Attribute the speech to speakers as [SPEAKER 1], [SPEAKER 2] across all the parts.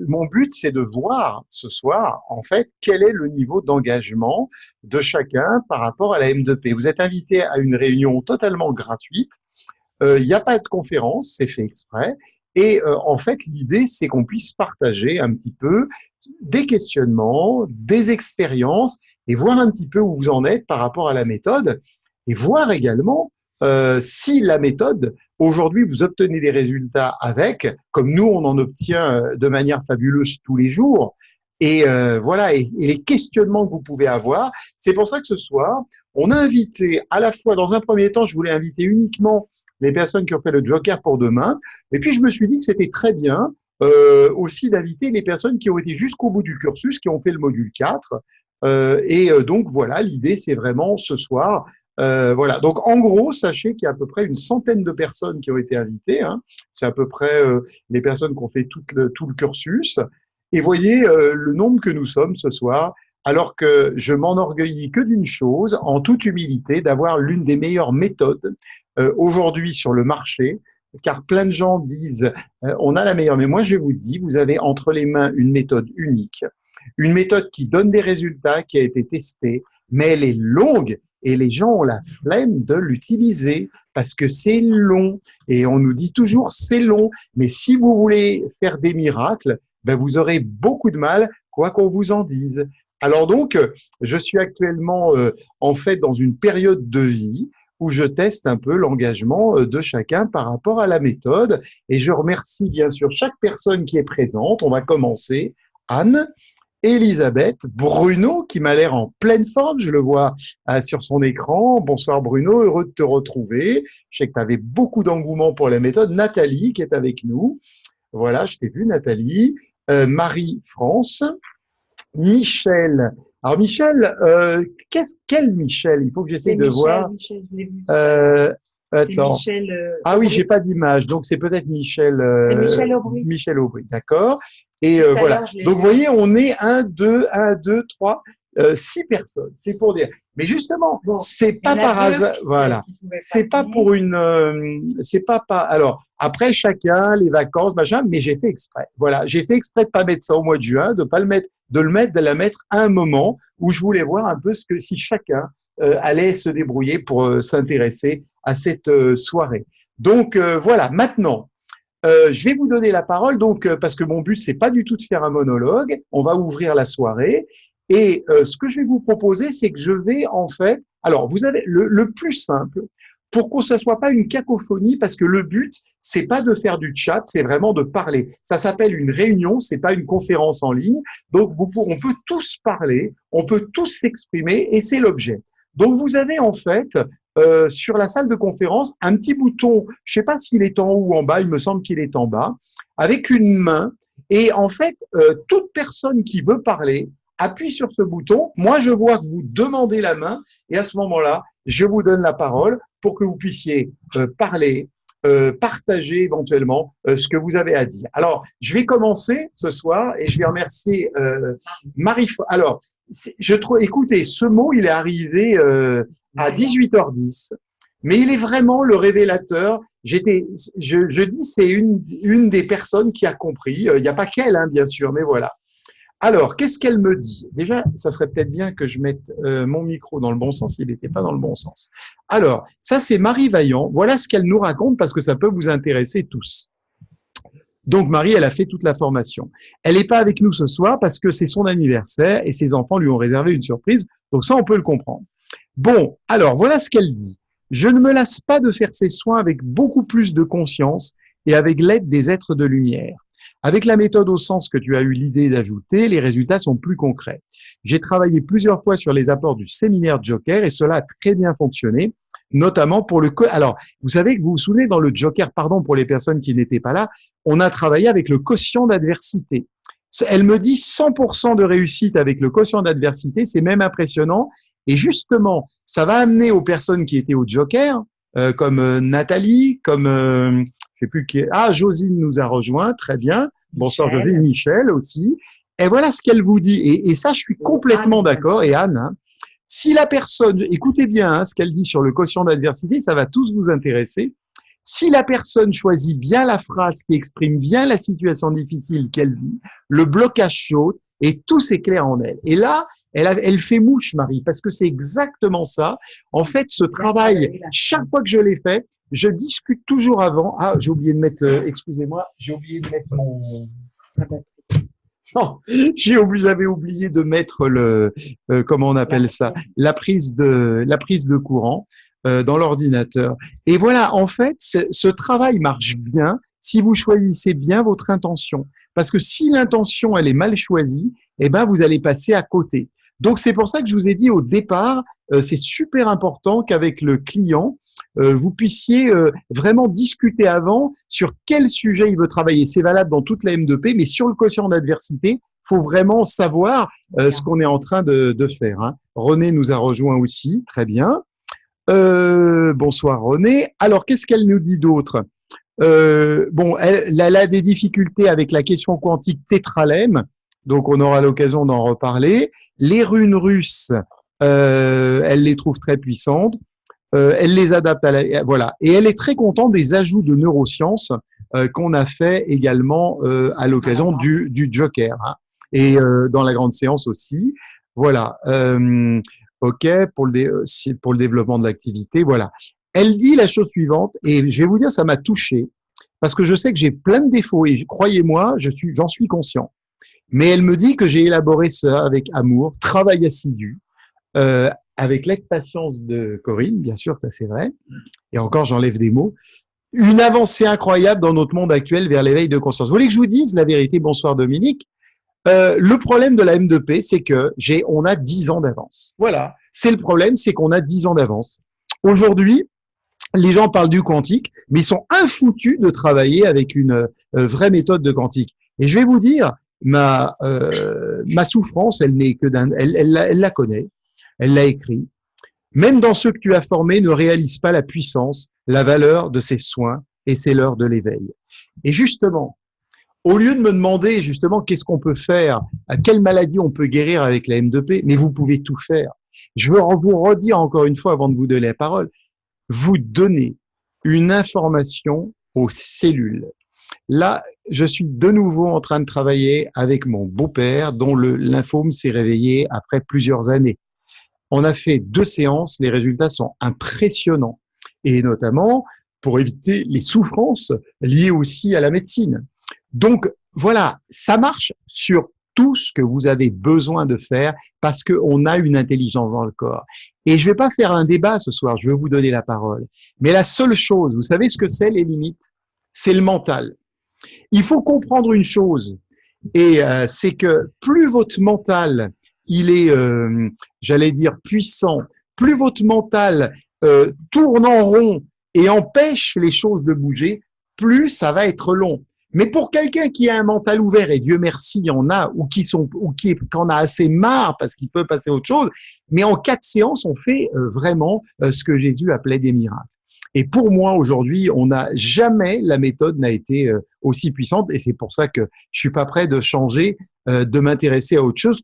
[SPEAKER 1] Mon but, c'est de voir ce soir, en fait, quel est le niveau d'engagement de chacun par rapport à la M2P. Vous êtes invité à une réunion totalement gratuite. Il n'y a pas de conférence, c'est fait exprès. Et en fait, l'idée, c'est qu'on puisse partager un petit peu des questionnements, des expériences, et voir un petit peu où vous en êtes par rapport à la méthode, et voir également si la méthode, aujourd'hui, vous obtenez des résultats avec, comme nous, on en obtient de manière fabuleuse tous les jours, et voilà, et les questionnements que vous pouvez avoir. C'est pour ça que ce soir, on a invité à la fois, dans un premier temps, je voulais inviter uniquement les personnes qui ont fait le Joker pour demain. Et puis, je me suis dit que c'était très bien aussi d'inviter les personnes qui ont été jusqu'au bout du cursus, qui ont fait le module 4. Donc, voilà, l'idée, c'est vraiment ce soir. Voilà. Donc, en gros, sachez qu'il y a à peu près une centaine de personnes qui ont été invitées. Hein. C'est à peu près les personnes qui ont fait tout le cursus. Et voyez le nombre que nous sommes ce soir, alors que je m'enorgueillis que d'une chose, en toute humilité, d'avoir l'une des meilleures méthodes aujourd'hui sur le marché, car plein de gens disent on a la meilleure, mais moi je vous dis, vous avez entre les mains une méthode unique, une méthode qui donne des résultats, qui a été testée, mais elle est longue et les gens ont la flemme de l'utiliser parce que c'est long et on nous dit toujours c'est long, mais si vous voulez faire des miracles, ben vous aurez beaucoup de mal, quoi qu'on vous en dise. Alors donc, je suis actuellement en fait dans une période de vie où je teste un peu l'engagement de chacun par rapport à la méthode. Et je remercie bien sûr chaque personne qui est présente. On va commencer. Anne, Elisabeth, Bruno, qui m'a l'air en pleine forme. Je le vois sur son écran. Bonsoir Bruno, heureux de te retrouver. Je sais que tu avais beaucoup d'engouement pour la méthode. Nathalie, qui est avec nous. Voilà, je t'ai vu Nathalie. Marie-France. Michel. Alors Michel, quel Michel? Il faut que j'essaye de voir.
[SPEAKER 2] Michel, je l'ai vu.
[SPEAKER 1] Attends.
[SPEAKER 2] Michel.
[SPEAKER 1] Ah oui, j'ai pas d'image, donc c'est peut-être Michel.
[SPEAKER 2] C'est Michel Aubry.
[SPEAKER 1] Michel Aubry, d'accord. Et
[SPEAKER 2] Tout à
[SPEAKER 1] voilà.
[SPEAKER 2] l'heure, je l'ai
[SPEAKER 1] Donc vous
[SPEAKER 2] vu.
[SPEAKER 1] voyez, on est 6 personnes. C'est pour dire. Mais justement,
[SPEAKER 2] Bon,
[SPEAKER 1] c'est
[SPEAKER 2] il y
[SPEAKER 1] pas
[SPEAKER 2] en a
[SPEAKER 1] par
[SPEAKER 2] deux
[SPEAKER 1] hasard. Voilà.
[SPEAKER 2] qui pouvaient
[SPEAKER 1] C'est pas
[SPEAKER 2] venir.
[SPEAKER 1] pour c'est pas. Alors après chacun les vacances machin, mais j'ai fait exprès. Voilà, j'ai fait exprès de pas mettre ça au mois de juin, de pas le mettre, de la mettre à un moment où je voulais voir un peu si chacun allait se débrouiller pour s'intéresser à cette soirée. Donc voilà. Maintenant, je vais vous donner la parole, donc parce que mon but c'est pas du tout de faire un monologue. On va ouvrir la soirée. Et ce que je vais vous proposer, c'est que je vais en fait, alors vous avez le plus simple pour que ce soit pas une cacophonie, parce que le but c'est pas de faire du chat, c'est vraiment de parler. Ça s'appelle une réunion, c'est pas une conférence en ligne. Donc on peut tous parler, on peut tous s'exprimer, et c'est l'objet. Donc vous avez en fait sur la salle de conférence un petit bouton, je sais pas s'il est en haut ou en bas, il me semble qu'il est en bas, avec une main. Et en fait, toute personne qui veut parler appuie sur ce bouton. Moi, je vois que vous demandez la main et à ce moment-là, je vous donne la parole pour que vous puissiez parler, partager éventuellement ce que vous avez à dire. Alors, je vais commencer ce soir et je vais remercier Marie. Alors, écoutez, ce mot, il est arrivé à 18h10, mais il est vraiment le révélateur. Je dis, c'est une des personnes qui a compris. Il n'y a pas qu'elle, hein, bien sûr, mais voilà. Alors, qu'est-ce qu'elle me dit? Déjà, ça serait peut-être bien que je mette mon micro dans le bon sens, il n'était pas dans le bon sens. Alors, ça c'est Marie Vaillant, voilà ce qu'elle nous raconte parce que ça peut vous intéresser tous. Donc Marie, elle a fait toute la formation. Elle n'est pas avec nous ce soir parce que c'est son anniversaire et ses enfants lui ont réservé une surprise, donc ça on peut le comprendre. Bon, alors voilà ce qu'elle dit. Je ne me lasse pas de faire ces soins avec beaucoup plus de conscience et avec l'aide des êtres de lumière. Avec la méthode au sens que tu as eu l'idée d'ajouter, les résultats sont plus concrets. J'ai travaillé plusieurs fois sur les apports du séminaire Joker et cela a très bien fonctionné, notamment pour le... Alors, vous savez que vous vous souvenez, dans le Joker, pardon pour les personnes qui n'étaient pas là, on a travaillé avec le quotient d'adversité. Elle me dit 100% de réussite avec le quotient d'adversité, c'est même impressionnant. Et justement, ça va amener aux personnes qui étaient au Joker, comme Nathalie, comme... je sais plus qui est. Ah, Josine nous a rejoint, très bien. Bonsoir Josine, Michel aussi. Et voilà ce qu'elle vous dit. Et ça, je suis complètement d'accord. Et Anne, hein, si la personne, écoutez bien hein, ce qu'elle dit sur le quotient d'adversité, ça va tous vous intéresser. Si la personne choisit bien la phrase qui exprime bien la situation difficile qu'elle vit, le blocage saute et tout s'éclaire en elle. Et là, elle fait mouche, Marie, parce que c'est exactement ça. En fait, ce travail, chaque fois que je l'ai fait, je discute toujours avant. Ah, j'ai oublié de mettre, excusez-moi, j'ai oublié de mettre mon… Non, j'avais oublié de mettre comment on appelle ça, la prise de courant dans l'ordinateur. Et voilà, en fait, ce travail marche bien si vous choisissez bien votre intention. Parce que si l'intention, elle est mal choisie, eh ben, vous allez passer à côté. Donc, c'est pour ça que je vous ai dit au départ, c'est super important qu'avec le client, vous puissiez vraiment discuter avant sur quel sujet il veut travailler. C'est valable dans toute la M2P, mais sur le quotient d'adversité, faut vraiment savoir ce qu'on est en train de faire. Hein. René nous a rejoint aussi, très bien. Bonsoir René. Alors, qu'est-ce qu'elle nous dit d'autre? Bon, elle a des difficultés avec la question quantique tétralemme, donc on aura l'occasion d'en reparler. Les runes russes, elle les trouve très puissantes. Elle les adapte à la… Voilà. Et elle est très contente des ajouts de neurosciences qu'on a fait également à l'occasion du Joker. Hein. Et dans la grande séance aussi. Voilà. OK, pour le développement de l'activité. Voilà. Elle dit la chose suivante, et je vais vous dire, ça m'a touché, parce que je sais que j'ai plein de défauts, et croyez-moi, j'en suis conscient. Mais elle me dit que j'ai élaboré ça avec amour, travail assidu, avec l'expatience de Corinne, bien sûr, ça c'est vrai, et encore j'enlève des mots, une avancée incroyable dans notre monde actuel vers l'éveil de conscience. Vous voulez que je vous dise la vérité? Bonsoir Dominique. Le problème de la M2P, c'est que on a 10 ans d'avance. Voilà. C'est le problème, c'est qu'on a 10 ans d'avance. Aujourd'hui, les gens parlent du quantique, mais ils sont infoutus de travailler avec une vraie méthode de quantique. Et je vais vous dire, ma souffrance, elle n'est que elle la connaît, elle l'a écrit. Même dans ceux que tu as formés ne réalisent pas la puissance, la valeur de ces soins, et c'est l'heure de l'éveil. Et justement, au lieu de me demander justement qu'est-ce qu'on peut faire, à quelle maladie on peut guérir avec la M2P, mais vous pouvez tout faire. Je veux vous redire encore une fois avant de vous donner la parole, vous donnez une information aux cellules. Là, je suis de nouveau en train de travailler avec mon beau-père dont le lymphome s'est réveillé après plusieurs années. On a fait 2 séances, les résultats sont impressionnants. Et notamment pour éviter les souffrances liées aussi à la médecine. Donc, voilà, ça marche sur tout ce que vous avez besoin de faire parce qu'on a une intelligence dans le corps. Et je vais pas faire un débat ce soir, je vais vous donner la parole. Mais la seule chose, vous savez ce que c'est les limites? C'est le mental. Il faut comprendre une chose, et c'est que plus votre mental, il est, j'allais dire, puissant, plus votre mental tourne en rond et empêche les choses de bouger, plus ça va être long. Mais pour quelqu'un qui a un mental ouvert, et Dieu merci, il y en a, ou qui en a assez marre parce qu'il peut passer à autre chose, mais en 4 séances, on fait vraiment ce que Jésus appelait des miracles. Et pour moi, aujourd'hui, jamais la méthode n'a été aussi puissante, et c'est pour ça que je suis pas prêt de changer, de m'intéresser à autre chose.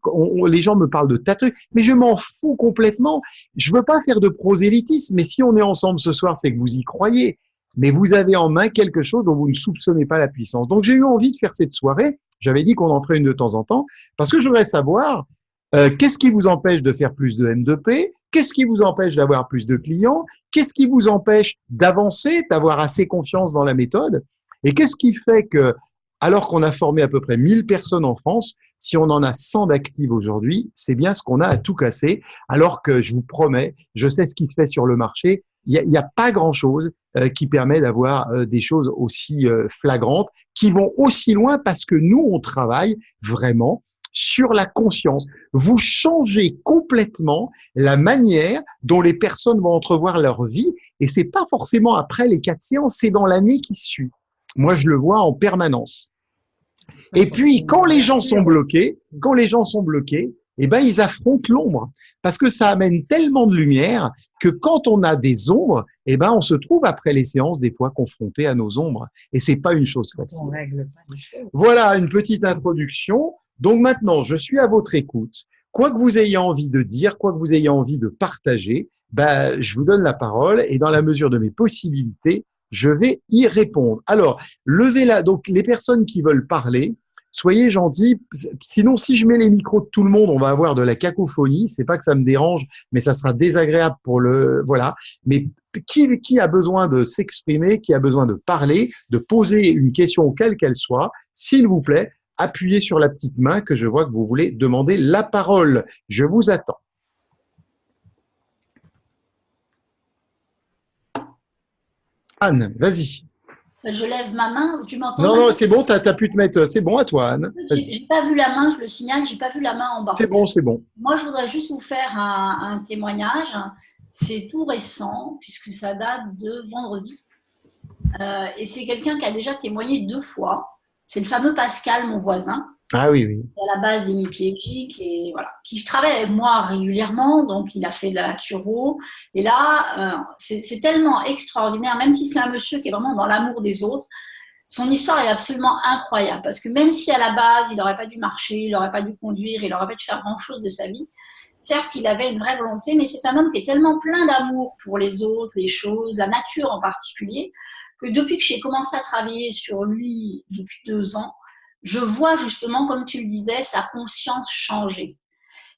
[SPEAKER 1] Les gens me parlent de tas de trucs, mais je m'en fous complètement. Je veux pas faire de prosélytisme, mais si on est ensemble ce soir, c'est que vous y croyez. Mais vous avez en main quelque chose dont vous ne soupçonnez pas la puissance. Donc, j'ai eu envie de faire cette soirée. J'avais dit qu'on en ferait une de temps en temps, parce que je voudrais savoir qu'est-ce qui vous empêche de faire plus de M2P, qu'est-ce qui vous empêche d'avoir plus de clients, qu'est-ce qui vous empêche d'avancer, d'avoir assez confiance dans la méthode, et qu'est-ce qui fait que, alors qu'on a formé à peu près 1000 personnes en France, si on en a 100 d'actives aujourd'hui, c'est bien ce qu'on a à tout casser, alors que je vous promets, je sais ce qui se fait sur le marché, il n'y a pas grand-chose qui permet d'avoir des choses aussi flagrantes, qui vont aussi loin parce que nous, on travaille vraiment sur la conscience. Vous changez complètement la manière dont les personnes vont entrevoir leur vie, et c'est pas forcément après les 4 séances, c'est dans l'année qui suit. Moi, je le vois en permanence. Et puis, quand les gens sont bloqués, eh ben, ils affrontent l'ombre. Parce que ça amène tellement de lumière que quand on a des ombres, eh ben, on se trouve après les séances, des fois, confrontés à nos ombres. Et c'est pas une chose facile. Voilà une petite introduction. Donc maintenant, je suis à votre écoute. Quoi que vous ayez envie de dire, quoi que vous ayez envie de partager, ben, je vous donne la parole et dans la mesure de mes possibilités, je vais y répondre. Alors, levez-la. Donc, les personnes qui veulent parler, soyez gentils. Sinon, si je mets les micros de tout le monde, on va avoir de la cacophonie. C'est pas que ça me dérange, mais ça sera désagréable pour le, voilà. Mais qui a besoin de s'exprimer, qui a besoin de parler, de poser une question quelle qu'elle soit, s'il vous plaît, appuyez sur la petite main que je vois que vous voulez demander la parole. Je vous attends. Anne, vas-y.
[SPEAKER 2] Je lève ma main, tu m'entends
[SPEAKER 1] Non, non,
[SPEAKER 2] maintenant?
[SPEAKER 1] c'est bon, t'as pu te mettre, c'est bon à toi, Anne. Vas-y.
[SPEAKER 2] J'ai pas vu la main, je le signale, j'ai pas vu la main en bas.
[SPEAKER 1] C'est bon, c'est bon.
[SPEAKER 2] Moi, je voudrais juste vous faire un témoignage. C'est tout récent, puisque ça date de vendredi. Et c'est quelqu'un qui a déjà témoigné 2 fois. C'est le fameux Pascal, mon voisin,
[SPEAKER 1] Ah oui, oui.
[SPEAKER 2] à la base hémiplégique, et voilà, qui travaille avec moi régulièrement. Donc, il a fait de la naturo. Et là, c'est tellement extraordinaire, même si c'est un monsieur qui est vraiment dans l'amour des autres. Son histoire est absolument incroyable parce que même si à la base, il n'aurait pas dû marcher, il n'aurait pas dû conduire, il n'aurait pas dû faire grand-chose de sa vie, certes, il avait une vraie volonté, mais c'est un homme qui est tellement plein d'amour pour les autres, les choses, la nature en particulier, que depuis que j'ai commencé à travailler sur lui depuis 2 ans, je vois justement, comme tu le disais, sa conscience changer.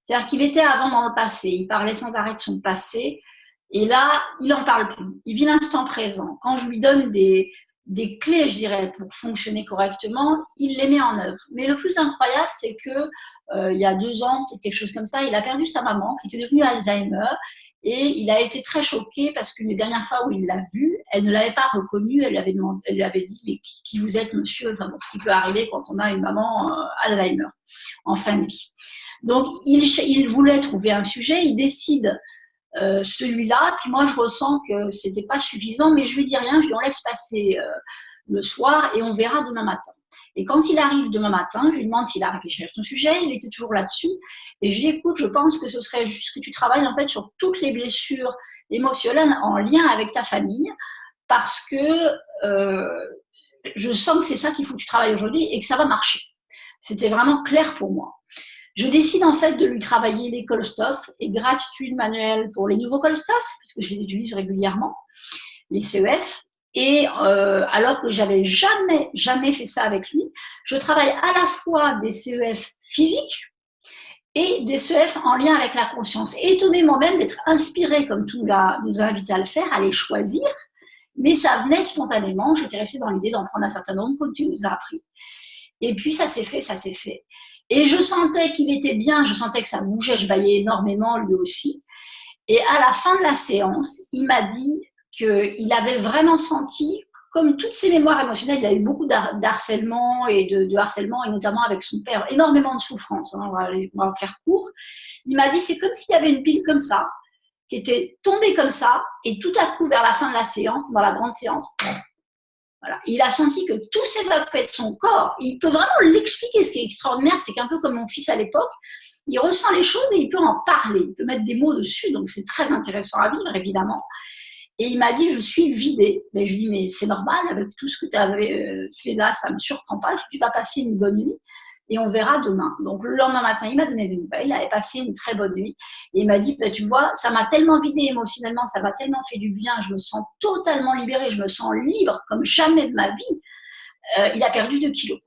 [SPEAKER 2] C'est-à-dire qu'il était avant dans le passé, il parlait sans arrêt de son passé, et là, il n'en parle plus. Il vit l'instant présent. Quand je lui donne des clés, je dirais, pour fonctionner correctement, il les met en œuvre. Mais le plus incroyable, c'est que il y a 2 ans, peut-être quelque chose comme ça, il a perdu sa maman, qui était devenue Alzheimer, et il a été très choqué parce qu'une des dernières fois où il l'a vue, elle ne l'avait pas reconnu, elle lui avait dit, mais qui vous êtes, monsieur? Enfin bon, ce qui peut arriver quand on a une maman Alzheimer en fin de vie. Donc, il voulait trouver un sujet, il décide celui-là, puis moi je ressens que c'était pas suffisant, mais je lui dis rien, je lui en laisse passer le soir et on verra demain matin. Et quand il arrive demain matin, je lui demande s'il a réfléchi à son sujet, il était toujours là-dessus, et je lui dis écoute, je pense que ce serait juste que tu travailles en fait sur toutes les blessures émotionnelles en lien avec ta famille, parce que je sens que c'est ça qu'il faut que tu travailles aujourd'hui et que ça va marcher. C'était vraiment clair pour moi. Je décide en fait de lui travailler les Colstoff et gratitude manuelle pour les nouveaux Colstoff, parce que je les utilise régulièrement, les CEF. Et alors que j'avais jamais fait ça avec lui, je travaille à la fois des CEF physiques et des CEF en lien avec la conscience. Et étonnée moi-même d'être inspirée, comme tout nous a invité à le faire, à les choisir. Mais ça venait spontanément. J'étais restée dans l'idée d'en prendre un certain nombre, comme tu nous as appris. Et puis ça s'est fait, ça s'est fait. Et je sentais qu'il était bien, je sentais que ça bougeait, je baillais énormément lui aussi. Et à la fin de la séance, il m'a dit qu'il avait vraiment senti, comme toutes ses mémoires émotionnelles, il a eu beaucoup d'harcèlement et de harcèlement, et notamment avec son père, énormément de souffrance, hein, on va faire court. Il m'a dit, c'est comme s'il y avait une pile comme ça, qui était tombée comme ça, et tout à coup, vers la fin de la séance, dans la grande séance, voilà. Il a senti que tout s'évacuait de son corps. Il peut vraiment l'expliquer. Ce qui est extraordinaire, c'est qu'un peu comme mon fils à l'époque, il ressent les choses et il peut en parler. Il peut mettre des mots dessus. Donc, c'est très intéressant à vivre, évidemment. Et il m'a dit, je suis vidée. Mais je lui dis, mais c'est normal, avec tout ce que tu avais fait là, ça ne me surprend pas. Tu vas passer une bonne nuit et on verra demain. Donc, le lendemain matin, il m'a donné des nouvelles. Il avait passé une très bonne nuit. Et il m'a dit, bah, tu vois, ça m'a tellement vidé émotionnellement, ça m'a tellement fait du bien, je me sens totalement libérée, je me sens libre comme jamais de ma vie. Il a perdu 2 kilos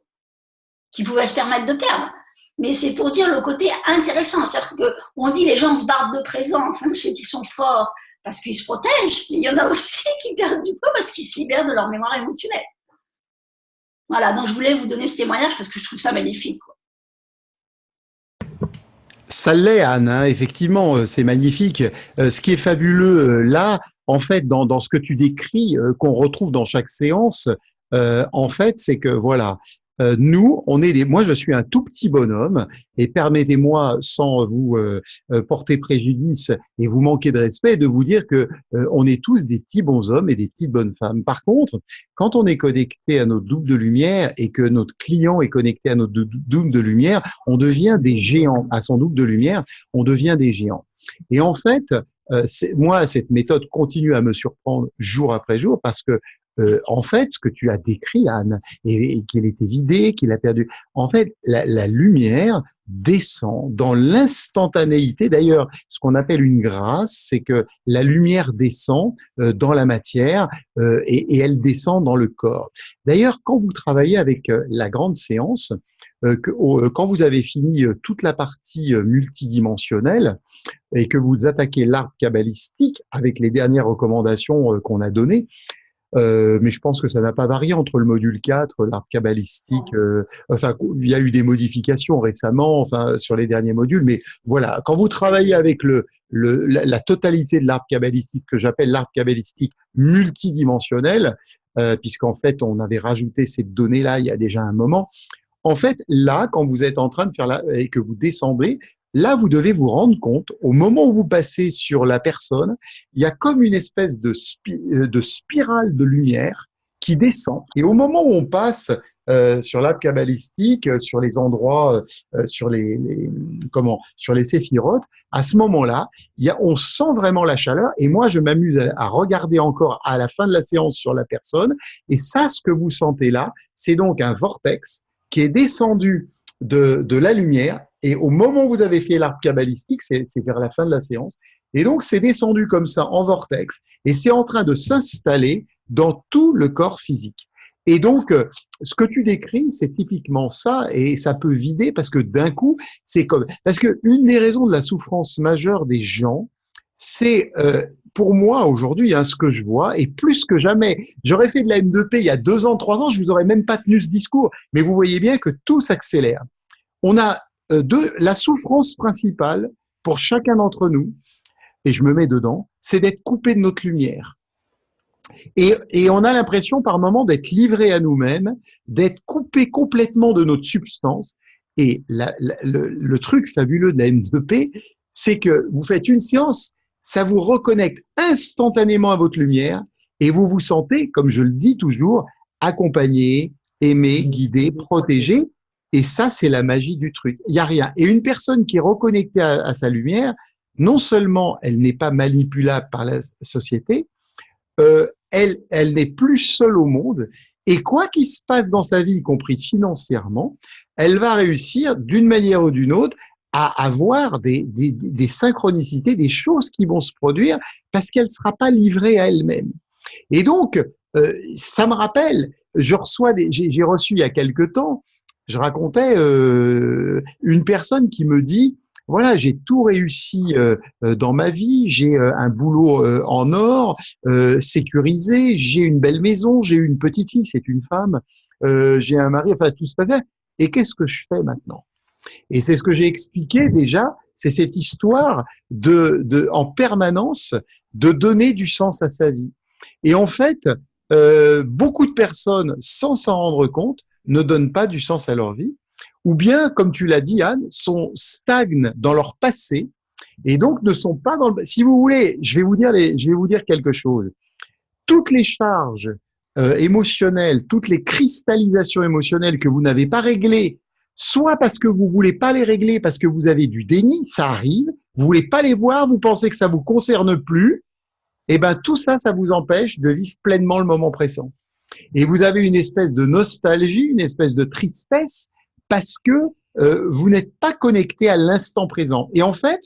[SPEAKER 2] qu'il pouvait se permettre de perdre. Mais c'est pour dire le côté intéressant. C'est-à-dire qu'on dit les gens se bardent de présence, hein, ceux qui sont forts parce qu'ils se protègent, mais il y en a aussi qui perdent du poids parce qu'ils se libèrent de leur mémoire émotionnelle. Voilà, donc je voulais vous donner ce témoignage parce que je trouve ça magnifique, quoi.
[SPEAKER 1] Ça l'est, Anne, hein, effectivement, c'est magnifique. Ce qui est fabuleux là, en fait, dans ce que tu décris, qu'on retrouve dans chaque séance, en fait, c'est que voilà, nous, on est moi, je suis un tout petit bonhomme, et permettez-moi, sans vous porter préjudice et vous manquer de respect, de vous dire que on est tous des petits bonshommes et des petites bonnes femmes. Par contre, quand on est connecté à notre double de lumière et que notre client est connecté à notre double de lumière, on devient des géants. À son double de lumière, on devient des géants. Et en fait, moi, cette méthode continue à me surprendre jour après jour parce que en fait, ce que tu as décrit, Anne, et qu'il était vidé, qu'il a perdu, en fait, la lumière descend dans l'instantanéité. D'ailleurs, ce qu'on appelle une grâce, c'est que la lumière descend dans la matière et elle descend dans le corps. D'ailleurs, quand vous travaillez avec la grande séance, quand vous avez fini toute la partie multidimensionnelle, et que vous attaquez l'arbre kabbalistique avec les dernières recommandations qu'on a données, mais je pense que ça n'a pas varié entre le module 4, l'arbre kabbalistique. Enfin, il y a eu des modifications récemment, enfin, sur les derniers modules. Mais voilà, quand vous travaillez avec la totalité de l'arbre kabbalistique, que j'appelle l'arbre kabbalistique multidimensionnel, puisqu'en fait, on avait rajouté cette donnée-là il y a déjà un moment. En fait, là, quand vous êtes en train de faire et que vous descendez, là, vous devez vous rendre compte, au moment où vous passez sur la personne, il y a comme une espèce de spirale de lumière qui descend. Et au moment où on passe sur l'arbre kabbalistique, sur les endroits, sur sur les séphirotes, à ce moment-là, on sent vraiment la chaleur. Et moi, je m'amuse à regarder encore à la fin de la séance sur la personne. Et ça, ce que vous sentez là, c'est donc un vortex qui est descendu de la lumière, et au moment où vous avez fait l'arbre kabbalistique, c'est vers la fin de la séance, et donc c'est descendu comme ça en vortex, et c'est en train de s'installer dans tout le corps physique. Et donc, ce que tu décris, c'est typiquement ça, et ça peut vider, parce que d'un coup, c'est comme... Parce que une des raisons de la souffrance majeure des gens, c'est... pour moi, aujourd'hui, ce que je vois, et plus que jamais, j'aurais fait de la M2P il y a 2 ans, 3 ans, je vous aurais même pas tenu ce discours, mais vous voyez bien que tout s'accélère. On a la souffrance principale pour chacun d'entre nous, et je me mets dedans, c'est d'être coupé de notre lumière. Et on a l'impression par moment d'être livré à nous-mêmes, d'être coupé complètement de notre substance. Et le truc fabuleux de la M2P, c'est que vous faites une séance, ça vous reconnecte instantanément à votre lumière et vous vous sentez, comme je le dis toujours, accompagné, aimé, guidé, protégé. Et ça, c'est la magie du truc. Il n'y a rien. Et une personne qui est reconnectée à sa lumière, non seulement elle n'est pas manipulable par la société, elle n'est plus seule au monde. Et quoi qu'il se passe dans sa vie, y compris financièrement, elle va réussir d'une manière ou d'une autre à avoir des synchronicités, des choses qui vont se produire parce qu'elle ne sera pas livrée à elle-même. Et donc, ça me rappelle, j'ai reçu il y a quelque temps, je racontais une personne qui me dit, voilà, j'ai tout réussi dans ma vie, j'ai un boulot en or, sécurisé, j'ai une belle maison, j'ai une petite fille, c'est une femme, j'ai un mari, enfin tout se passait. Et qu'est-ce que je fais maintenant? Et c'est ce que j'ai expliqué déjà, c'est cette histoire en permanence de donner du sens à sa vie. Et en fait, beaucoup de personnes, sans s'en rendre compte, ne donnent pas du sens à leur vie, ou bien, comme tu l'as dit, Anne, stagnent dans leur passé et donc ne sont pas dans le... Si vous voulez, je vais vous dire quelque chose. Toutes les charges émotionnelles, toutes les cristallisations émotionnelles que vous n'avez pas réglées, soit parce que vous voulez pas les régler, parce que vous avez du déni, ça arrive, vous voulez pas les voir, vous pensez que ça vous concerne plus, et ben tout ça, ça vous empêche de vivre pleinement le moment présent. Et vous avez une espèce de nostalgie, une espèce de tristesse, parce que vous n'êtes pas connecté à l'instant présent. Et en fait,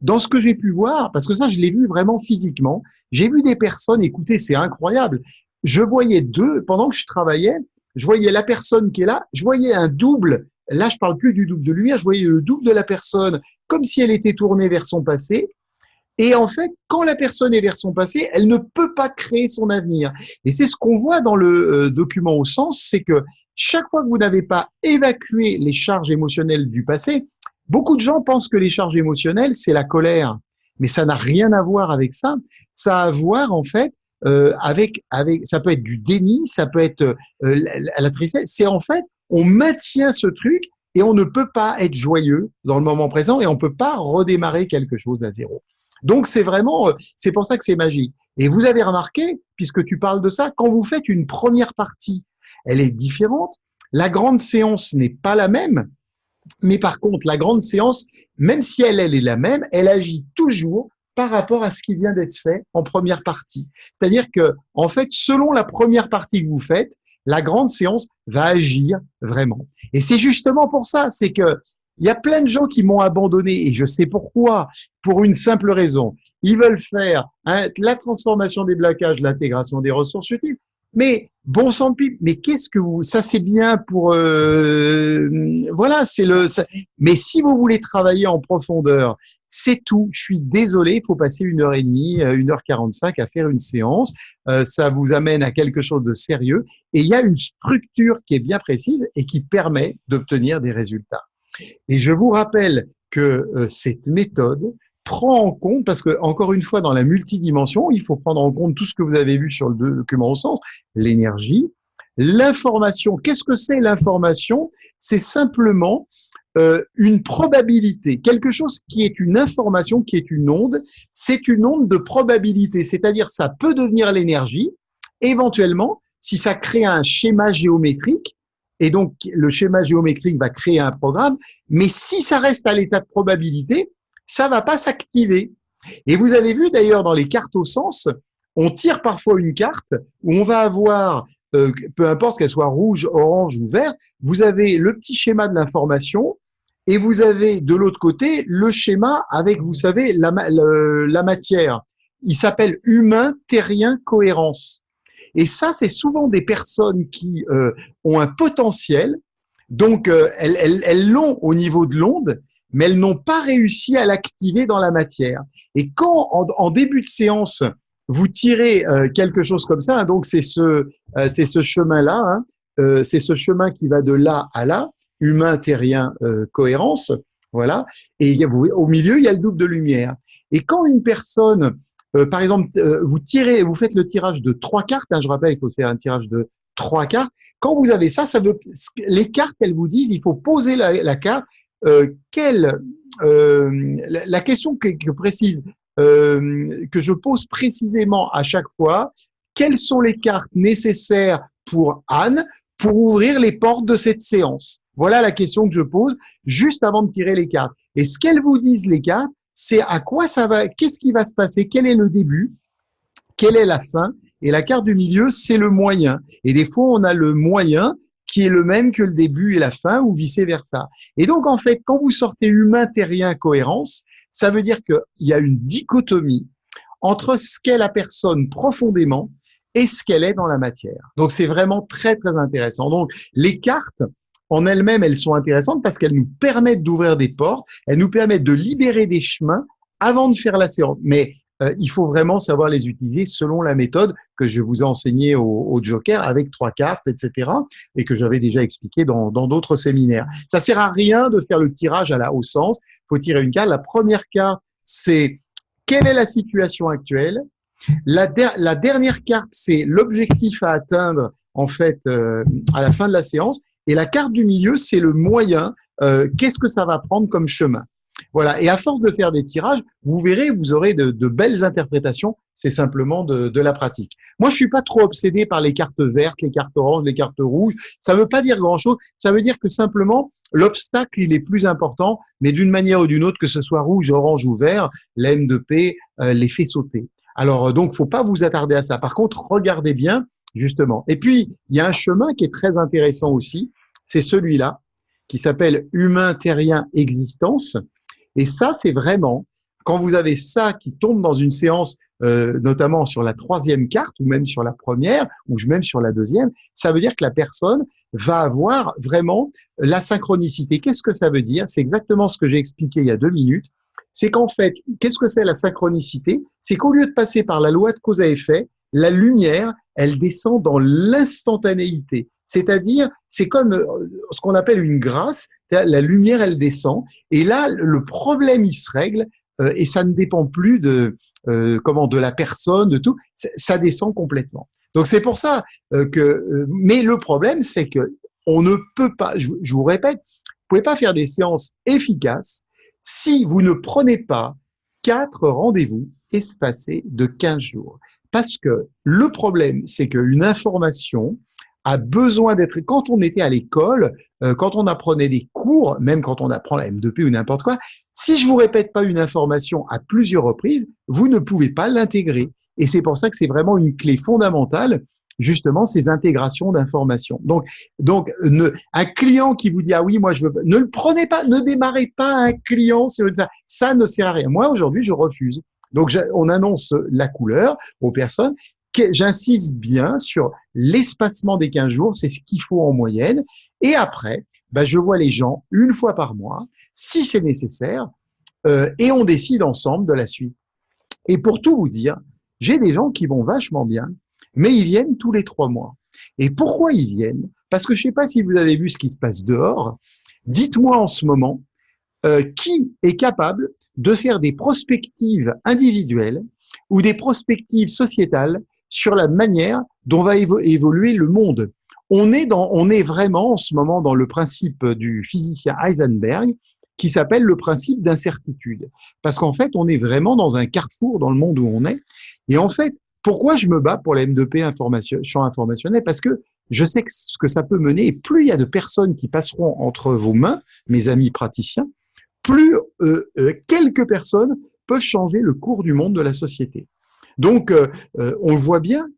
[SPEAKER 1] dans ce que j'ai pu voir, parce que ça, je l'ai vu vraiment physiquement, j'ai vu des personnes, écoutez, c'est incroyable, je voyais pendant que je travaillais, je voyais la personne qui est là, je voyais un double, là je parle plus du double de lumière, je voyais le double de la personne comme si elle était tournée vers son passé. Et en fait, quand la personne est vers son passé, elle ne peut pas créer son avenir. Et c'est ce qu'on voit dans le document au sens, c'est que chaque fois que vous n'avez pas évacué les charges émotionnelles du passé, beaucoup de gens pensent que les charges émotionnelles, c'est la colère. Mais ça n'a rien à voir avec ça. Ça a à voir, en fait, avec, ça peut être du déni, ça peut être la tristesse. C'est en fait, on maintient ce truc et on ne peut pas être joyeux dans le moment présent et on ne peut pas redémarrer quelque chose à zéro. Donc, c'est vraiment, c'est pour ça que c'est magique. Et vous avez remarqué, puisque tu parles de ça, quand vous faites une première partie, elle est différente. La grande séance n'est pas la même, mais par contre, la grande séance, même si elle est la même, elle agit toujours par rapport à ce qui vient d'être fait en première partie. C'est-à-dire que, en fait, selon la première partie que vous faites, la grande séance va agir vraiment. Et c'est justement pour ça, c'est que il y a plein de gens qui m'ont abandonné et je sais pourquoi, pour une simple raison. Ils veulent faire la transformation des blocages, l'intégration des ressources utiles. Mais bon sang de pipe, mais qu'est-ce que vous, ça c'est bien pour, voilà, mais si vous voulez travailler en profondeur, c'est tout. Je suis désolé, il faut passer 1h30, 1h45 à faire une séance. Ça vous amène à quelque chose de sérieux et il y a une structure qui est bien précise et qui permet d'obtenir des résultats. Et je vous rappelle que cette méthode prend en compte, parce que encore une fois, dans la multidimension, il faut prendre en compte tout ce que vous avez vu sur le document au sens, l'énergie, l'information. Qu'est-ce que c'est l'information? C'est simplement une probabilité, quelque chose qui est une information, qui est une onde, c'est une onde de probabilité, c'est-à-dire ça peut devenir l'énergie, éventuellement, si ça crée un schéma géométrique, et donc le schéma géométrique va créer un programme, mais si ça reste à l'état de probabilité, ça va pas s'activer. Et vous avez vu d'ailleurs dans les cartes au sens, on tire parfois une carte où on va avoir, peu importe qu'elle soit rouge, orange ou vert, vous avez le petit schéma de l'information et vous avez de l'autre côté le schéma avec, vous savez, la matière. Il s'appelle humain, terrien, cohérence. Et ça, c'est souvent des personnes qui ont un potentiel, donc elles l'ont au niveau de l'onde, mais elles n'ont pas réussi à l'activer dans la matière. Et quand, en début de séance, vous tirez quelque chose comme ça, hein, donc c'est ce chemin-là, hein, c'est ce chemin qui va de là à là, humain, terrien, cohérence, voilà. Et au milieu, il y a le double de lumière. Et quand une personne, par exemple, vous faites le tirage de 3 cartes, hein, je rappelle, il faut faire un tirage de 3 cartes. Quand vous avez ça, les cartes, elles vous disent, il faut poser la carte. La question que je pose précisément à chaque fois, quelles sont les cartes nécessaires pour Anne pour ouvrir les portes de cette séance? Voilà la question que je pose juste avant de tirer les cartes. Et ce qu'elles vous disent, les cartes, c'est à quoi ça va, qu'est-ce qui va se passer, quel est le début, quelle est la fin, et la carte du milieu, c'est le moyen. Et des fois, on a le moyen qui est le même que le début et la fin, ou vice-versa. Et donc, en fait, quand vous sortez humain, terrien, cohérence, ça veut dire qu'il y a une dichotomie entre ce qu'est la personne profondément et ce qu'elle est dans la matière. Donc, c'est vraiment très, très intéressant. Donc, les cartes, en elles-mêmes, elles sont intéressantes parce qu'elles nous permettent d'ouvrir des portes, elles nous permettent de libérer des chemins avant de faire la séance. Mais il faut vraiment savoir les utiliser selon la méthode que je vous ai enseignée au Joker avec 3 cartes, etc. et que j'avais déjà expliqué dans d'autres séminaires. Ça sert à rien de faire le tirage au sens. Il faut tirer une carte. La première carte, c'est quelle est la situation actuelle. La dernière carte, c'est l'objectif à atteindre en fait à la fin de la séance. Et la carte du milieu, c'est le moyen. Qu'est-ce que ça va prendre comme chemin? Voilà. Et à force de faire des tirages, vous verrez, vous aurez de belles interprétations. C'est simplement de la pratique. Moi, je suis pas trop obsédé par les cartes vertes, les cartes oranges, les cartes rouges. Ça veut pas dire grand-chose. Ça veut dire que simplement, l'obstacle, il est plus important, mais d'une manière ou d'une autre, que ce soit rouge, orange ou vert, la M2P les fait sauter. Alors, donc, faut pas vous attarder à ça. Par contre, regardez bien, justement. Et puis, il y a un chemin qui est très intéressant aussi. C'est celui-là, qui s'appelle Humain, Terrien, Existence. Et ça, c'est vraiment, quand vous avez ça qui tombe dans une séance, notamment sur la 3e carte, ou même sur la première, ou même sur la 2e, ça veut dire que la personne va avoir vraiment la synchronicité. Qu'est-ce que ça veut dire? C'est exactement ce que j'ai expliqué il y a 2 minutes. C'est qu'en fait, qu'est-ce que c'est la synchronicité? C'est qu'au lieu de passer par la loi de cause à effet, la lumière, elle descend dans l'instantanéité. C'est-à-dire, c'est comme ce qu'on appelle une grâce, la lumière, elle descend, et là, le problème, il se règle, et ça ne dépend plus de la personne, de tout, ça descend complètement. Donc, c'est pour ça mais le problème, c'est que on ne peut pas, je vous répète, vous pouvez pas faire des séances efficaces si vous ne prenez pas 4 rendez-vous espacés de 15 jours. Parce que le problème, c'est qu'une information a besoin d'être… Quand on était à l'école, quand on apprenait des cours, même quand on apprend la M2P ou n'importe quoi, Si je vous répète pas une information à plusieurs reprises, vous ne pouvez pas l'intégrer. Et c'est pour ça que c'est vraiment une clé fondamentale, justement, ces intégrations d'informations. Un client qui vous dit, ah oui, moi, je veux, ne le prenez pas, ne démarrez pas un client sur ça. Ça ne sert à rien. Moi, aujourd'hui, je refuse. Donc, on annonce la couleur aux personnes. J'insiste bien sur l'espacement des 15 jours, c'est ce qu'il faut en moyenne. Et après, je vois les gens une fois par mois, si c'est nécessaire, et on décide ensemble de la suite. Et pour tout vous dire, j'ai des gens qui vont vachement bien, mais ils viennent tous les 3 mois. Et pourquoi ils viennent? Parce que je ne sais pas si vous avez vu ce qui se passe dehors. Dites-moi en ce moment, qui est capable de faire des prospectives individuelles ou des prospectives sociétales sur la manière dont va évoluer le monde. On est vraiment en ce moment dans le principe du physicien Heisenberg qui s'appelle le principe d'incertitude. Parce qu'en fait, on est vraiment dans un carrefour dans le monde où on est. Et en fait, pourquoi je me bats pour la M2P champ informationnel? Parce que je sais ce que ça peut mener. Et plus il y a de personnes qui passeront entre vos mains, mes amis praticiens, plus quelques personnes peuvent changer le cours du monde de la société. Donc, on le voit bien,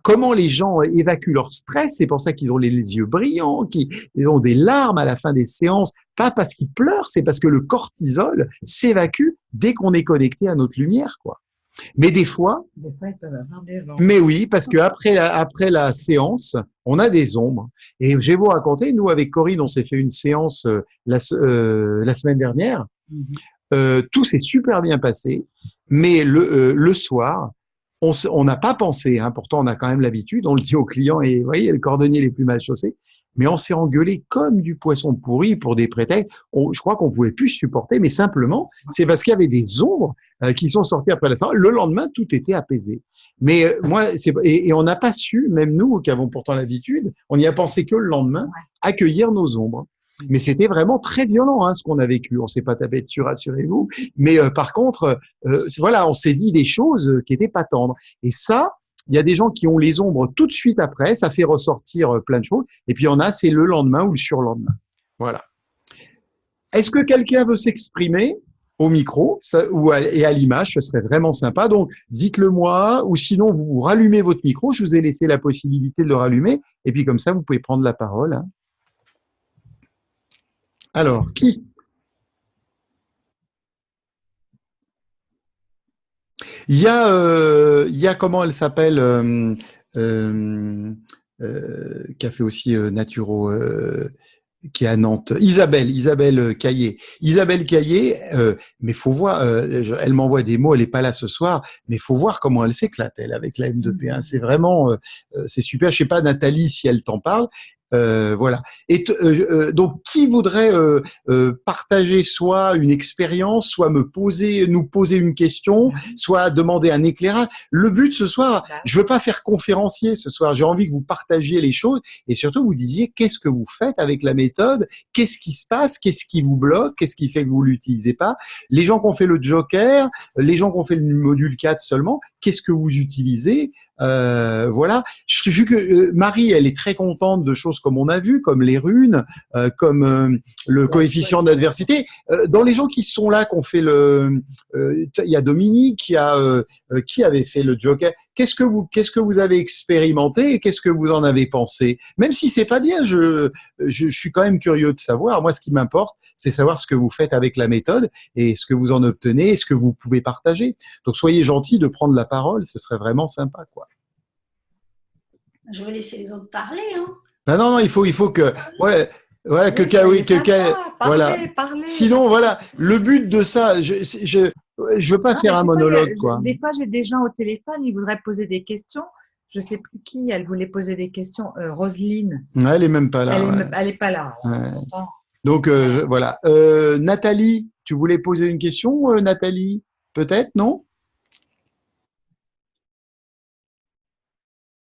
[SPEAKER 1] comment les gens évacuent leur stress, c'est pour ça qu'ils ont les yeux brillants, qu'ils ont des larmes à la fin des séances, pas parce qu'ils pleurent, c'est parce que le cortisol s'évacue dès qu'on est connecté à notre lumière, quoi. Mais des fois,
[SPEAKER 3] ils peuvent avoir des ombres.
[SPEAKER 1] Mais oui, parce que après la séance, on a des ombres. Et je vais vous raconter, nous avec Corinne, on s'est fait une séance la semaine dernière. Tout s'est super bien passé, mais le soir, on n'a pas pensé, hein, pourtant on a quand même l'habitude, on le dit aux clients, et vous voyez, le cordonnier les plus mal chaussés, mais on s'est engueulé comme du poisson pourri pour des prétextes. Je crois qu'on pouvait plus supporter, mais simplement, c'est parce qu'il y avait des ombres qui sont sorties après la séance. Le lendemain, tout était apaisé. Mais et on n'a pas su, même nous qui avons pourtant l'habitude, on n'y a pensé que le lendemain, accueillir nos ombres. Mais c'était vraiment très violent, hein, ce qu'on a vécu. On s'est pas tapé dessus, rassurez-vous. Mais par contre, voilà, on s'est dit des choses qui étaient pas tendres. Et ça, il y a des gens qui ont les ombres tout de suite après, ça fait ressortir plein de choses. Et puis il y en a, c'est le lendemain ou le surlendemain. Voilà. Est-ce que quelqu'un veut s'exprimer au micro et à l'image? Ce serait vraiment sympa. Donc, dites-le moi, ou sinon vous rallumez votre micro. Je vous ai laissé la possibilité de le rallumer. Et puis comme ça, vous pouvez prendre la parole, hein. Alors, qui? Il y a comment elle s'appelle qui a fait aussi Naturo, qui est à Nantes. Isabelle Caillé. Isabelle Caillé, mais faut voir, elle m'envoie des mots, elle est pas là ce soir, mais faut voir comment elle s'éclate, elle, avec la M2P1. C'est vraiment, c'est super. Je sais pas, Nathalie, si elle t'en parle. Voilà. Et donc, qui voudrait partager soit une expérience, soit nous poser une question, soit demander un éclairage. Le but ce soir, je veux pas faire conférencier ce soir. J'ai envie que vous partagiez les choses et surtout vous disiez qu'est-ce que vous faites avec la méthode, qu'est-ce qui se passe, qu'est-ce qui vous bloque, qu'est-ce qui fait que vous l'utilisez pas. Les gens qui ont fait le Joker, les gens qui ont fait le module 4 seulement, qu'est-ce que vous utilisez? Voilà. Je vu que Marie, elle est très contente de choses comme on a vu, comme les runes, comme le coefficient d'adversité. Dans les gens qui sont là, qu'on fait il y a Dominique qui avait fait le Joker. Qu'est-ce que vous avez expérimenté et qu'est-ce que vous en avez pensé? Même si c'est pas bien, je suis quand même curieux de savoir. Moi, ce qui m'importe, c'est savoir ce que vous faites avec la méthode et ce que vous en obtenez et ce que vous pouvez partager. Donc, soyez gentils de prendre la parole, ce serait vraiment sympa, quoi.
[SPEAKER 2] Je vais laisser les autres parler, hein.
[SPEAKER 1] Non, il faut que, voilà, voilà.
[SPEAKER 3] Parler.
[SPEAKER 1] Sinon, voilà, le but de ça, je veux pas faire un monologue, quoi.
[SPEAKER 3] Des fois, j'ai des gens au téléphone, ils voudraient poser des questions. Je sais plus qui, elle voulait poser des questions. Roselyne.
[SPEAKER 1] Ouais, elle est même pas là.
[SPEAKER 3] Elle est pas là.
[SPEAKER 1] Ouais. Donc, voilà. Nathalie, tu voulais poser une question, Nathalie? Peut-être, non?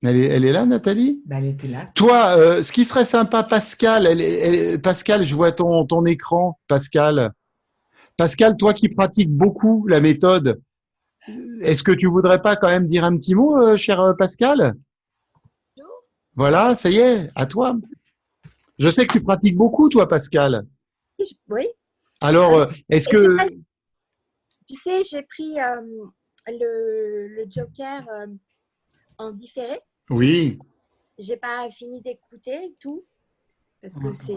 [SPEAKER 1] Elle est là, Nathalie?
[SPEAKER 3] Elle était là.
[SPEAKER 1] Toi, ce qui serait sympa, Pascal, Pascal, je vois ton écran, Pascal. Pascal, toi qui pratiques beaucoup la méthode, est-ce que tu voudrais pas quand même dire un petit mot, cher Pascal? Voilà, ça y est, à toi. Je sais que tu pratiques beaucoup, toi, Pascal.
[SPEAKER 4] Oui.
[SPEAKER 1] Alors, est-ce
[SPEAKER 4] Et j'ai
[SPEAKER 1] que…
[SPEAKER 4] pas- tu sais, j'ai pris le Joker en différé.
[SPEAKER 1] Oui.
[SPEAKER 4] J'ai pas fini d'écouter tout parce que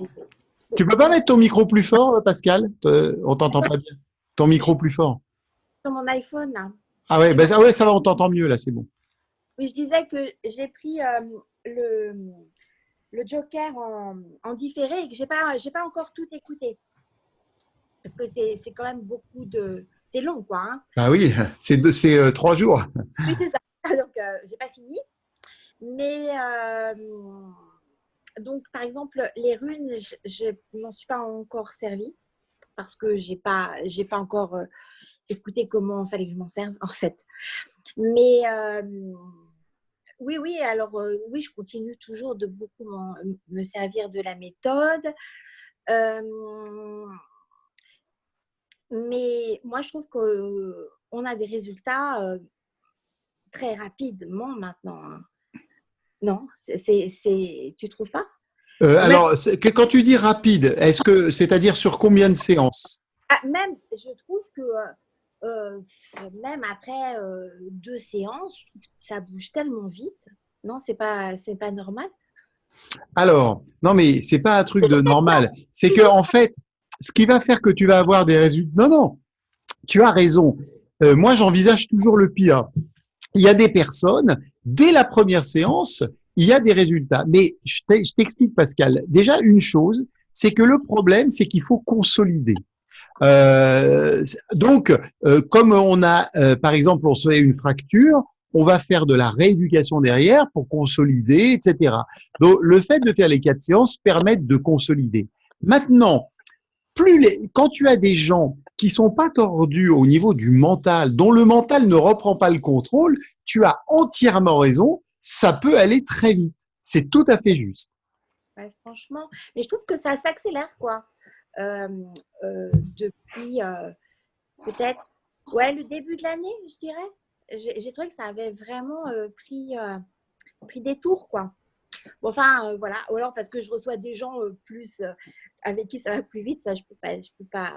[SPEAKER 1] Tu peux pas mettre ton micro plus fort, Pascal? On t'entend pas bien. Ton
[SPEAKER 4] je
[SPEAKER 1] micro
[SPEAKER 4] suis
[SPEAKER 1] plus fort.
[SPEAKER 4] sur mon iPhone là.
[SPEAKER 1] Ah ouais,
[SPEAKER 4] Tu
[SPEAKER 1] ben
[SPEAKER 4] m'entends?
[SPEAKER 1] ça, ouais, ça va, on t'entend mieux là, c'est bon.
[SPEAKER 4] Oui, je disais que j'ai pris le, le Joker en différé et que j'ai pas encore tout écouté parce que c'est quand même beaucoup de, c'est long quoi. Hein.
[SPEAKER 1] Ah oui, c'est 3 jours.
[SPEAKER 4] Oui, c'est ça. Donc j'ai pas fini. Mais donc, par exemple, les runes, je m'en suis pas encore servi parce que j'ai pas encore écouté comment il fallait que je m'en serve, en fait. Mais oui, oui, alors oui, je continue toujours de beaucoup me servir de la méthode. Euh, mais moi, je trouve qu'on a des résultats très rapidement maintenant. Hein. Non, tu trouves pas? Même
[SPEAKER 1] Alors, quand tu dis rapide, c'est-à-dire sur combien de séances?
[SPEAKER 4] Même, je trouve que euh, même après 2 séances, je trouve que ça bouge tellement vite. Non, c'est pas normal.
[SPEAKER 1] Alors, non, mais c'est pas un truc de normal. C'est que, en fait, ce qui va faire que tu vas avoir des résultats. Non, non, tu as raison. Moi, j'envisage toujours le pire. Il y a des personnes, dès la première séance, il y a des résultats. Mais je t'explique, Pascal. Déjà, une chose, c'est que le problème, c'est qu'il faut consolider. Donc, comme on a, par exemple, on se fait une fracture, on va faire de la rééducation derrière pour consolider, etc. Donc, le fait de faire les 4 séances permet de consolider. Maintenant, quand tu as des gens qui sont pas tordus au niveau du mental, dont le mental ne reprend pas le contrôle, tu as entièrement raison, ça peut aller très vite. C'est tout à fait juste.
[SPEAKER 4] Ouais, franchement, mais je trouve que ça s'accélère, quoi. Euh, depuis peut-être ouais, le début de l'année, je dirais. J'ai trouvé que ça avait vraiment pris des tours, quoi. Bon, enfin, voilà. Ou alors parce que je reçois des gens plus avec qui ça va plus vite, ça, je peux pas,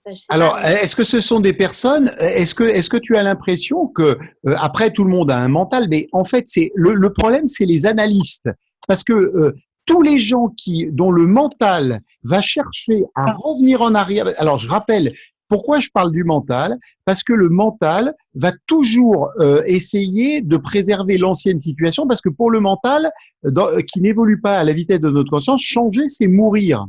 [SPEAKER 4] ça, je sais pas,
[SPEAKER 1] Alors,
[SPEAKER 4] mais
[SPEAKER 1] est-ce que ce sont des personnes, est-ce que tu as l'impression que, après, tout le monde a un mental, mais en fait, c'est le problème, c'est les analystes. Parce que tous les gens dont le mental va chercher à revenir en arrière, alors je rappelle, pourquoi je parle du mental? Parce que le mental va toujours essayer de préserver l'ancienne situation, parce que pour le mental, qui n'évolue pas à la vitesse de notre conscience, changer, c'est mourir.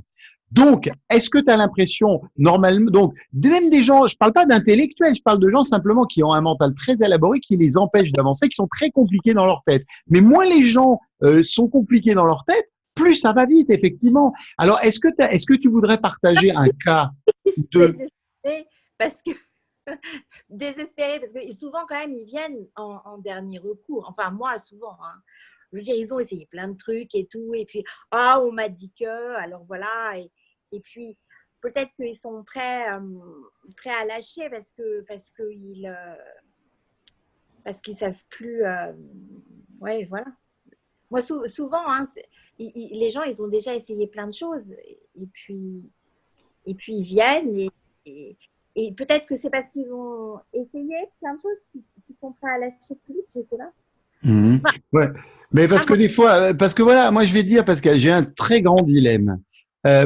[SPEAKER 1] Donc, est-ce que tu as l'impression, normalement, donc, même des gens, je parle pas d'intellectuels, je parle de gens simplement qui ont un mental très élaboré, qui les empêche d'avancer, qui sont très compliqués dans leur tête. Mais moins les gens sont compliqués dans leur tête, plus ça va vite, effectivement. Alors, est-ce que tu voudrais partager un cas de…
[SPEAKER 4] désespéré parce que désespéré parce que souvent quand même ils viennent en dernier recours. Enfin moi souvent. Hein. Je veux dire, ils ont essayé plein de trucs et tout, et puis on m'a dit que, alors voilà, et puis peut-être qu'ils sont prêts à lâcher parce qu'ils savent plus. Ouais, voilà. Moi souvent, hein, les gens ils ont déjà essayé plein de choses, et puis ils viennent et, et peut-être que c'est parce qu'ils ont essayé plein de choses qu'ils sont prêts à lâcher plus, je sais pas.
[SPEAKER 1] Mmh.
[SPEAKER 4] Enfin,
[SPEAKER 1] Ouais. Mais parce que des fois, parce que voilà, moi je vais te dire, parce que j'ai un très grand dilemme.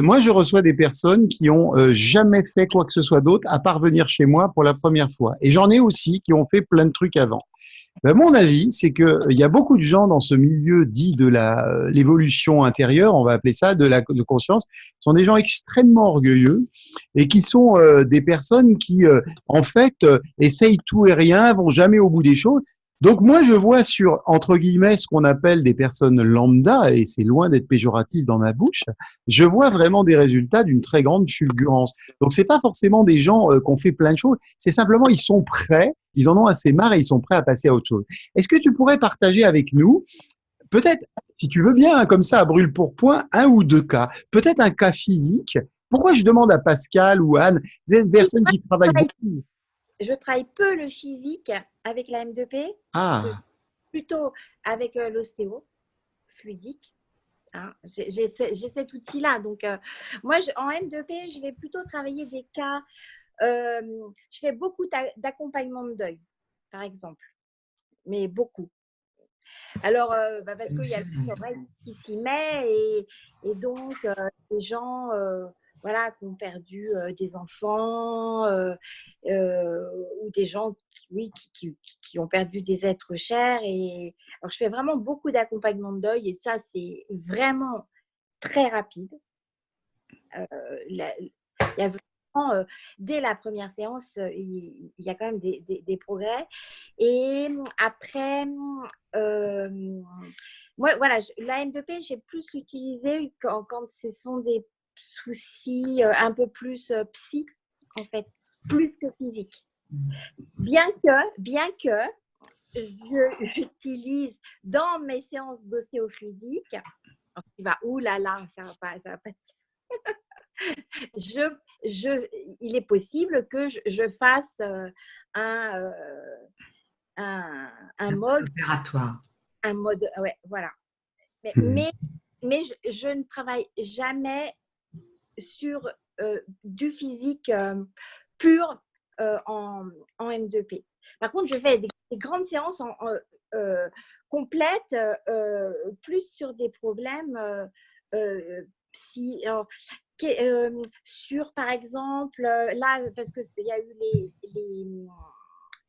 [SPEAKER 1] Moi, je reçois des personnes qui ont jamais fait quoi que ce soit d'autre à part venir chez moi pour la première fois. Et j'en ai aussi qui ont fait plein de trucs avant. Ben, mon avis, c'est que il y a beaucoup de gens dans ce milieu dit de l'évolution intérieure, on va appeler ça de conscience, sont des gens extrêmement orgueilleux et qui sont des personnes qui, en fait, essayent tout et rien, vont jamais au bout des choses. Donc moi, je vois sur, entre guillemets, ce qu'on appelle des personnes lambda, et c'est loin d'être péjoratif dans ma bouche, je vois vraiment des résultats d'une très grande fulgurance. Donc c'est pas forcément des gens qui ont fait plein de choses, c'est simplement ils sont prêts, ils en ont assez marre et ils sont prêts à passer à autre chose. Est-ce que tu pourrais partager avec nous, peut-être, si tu veux bien, hein, comme ça, à brûle pour point, un ou deux cas, peut-être un cas physique. Pourquoi je demande à Pascal ou Anne, des personnes qui travaillent beaucoup?
[SPEAKER 4] je travaille peu le physique avec la M2P,
[SPEAKER 1] Ah,
[SPEAKER 4] plutôt avec l'ostéo fluidique. Hein. J'ai cet outil-là. Donc, moi, en M2P, je vais plutôt travailler des cas. Je fais beaucoup d'accompagnement de deuil, par exemple, mais beaucoup. Alors, parce qu'il y a le travail qui s'y met et donc les gens voilà, qui ont perdu des enfants ou des gens qui ont perdu des êtres chers. Alors, je fais vraiment beaucoup d'accompagnement de deuil et ça, c'est vraiment très rapide. Il y a vraiment, dès la première séance, il y a quand même des progrès. Et après, moi, voilà, la M2P, j'ai plus l'utilisé quand ce sont des soucis un peu plus psy, en fait, plus que physique. Bien que j'utilise dans mes séances d'ostéofluidique, tu vas, ouh là là, ça va pas. Il est possible que je fasse un mode
[SPEAKER 5] opératoire.
[SPEAKER 4] Un mode, ouais, voilà. Mais je ne travaille jamais sur du physique pur en M2P. Par contre, je fais des grandes séances complètes, plus sur des problèmes psy. Alors, sur, par exemple, là, parce qu'il y a eu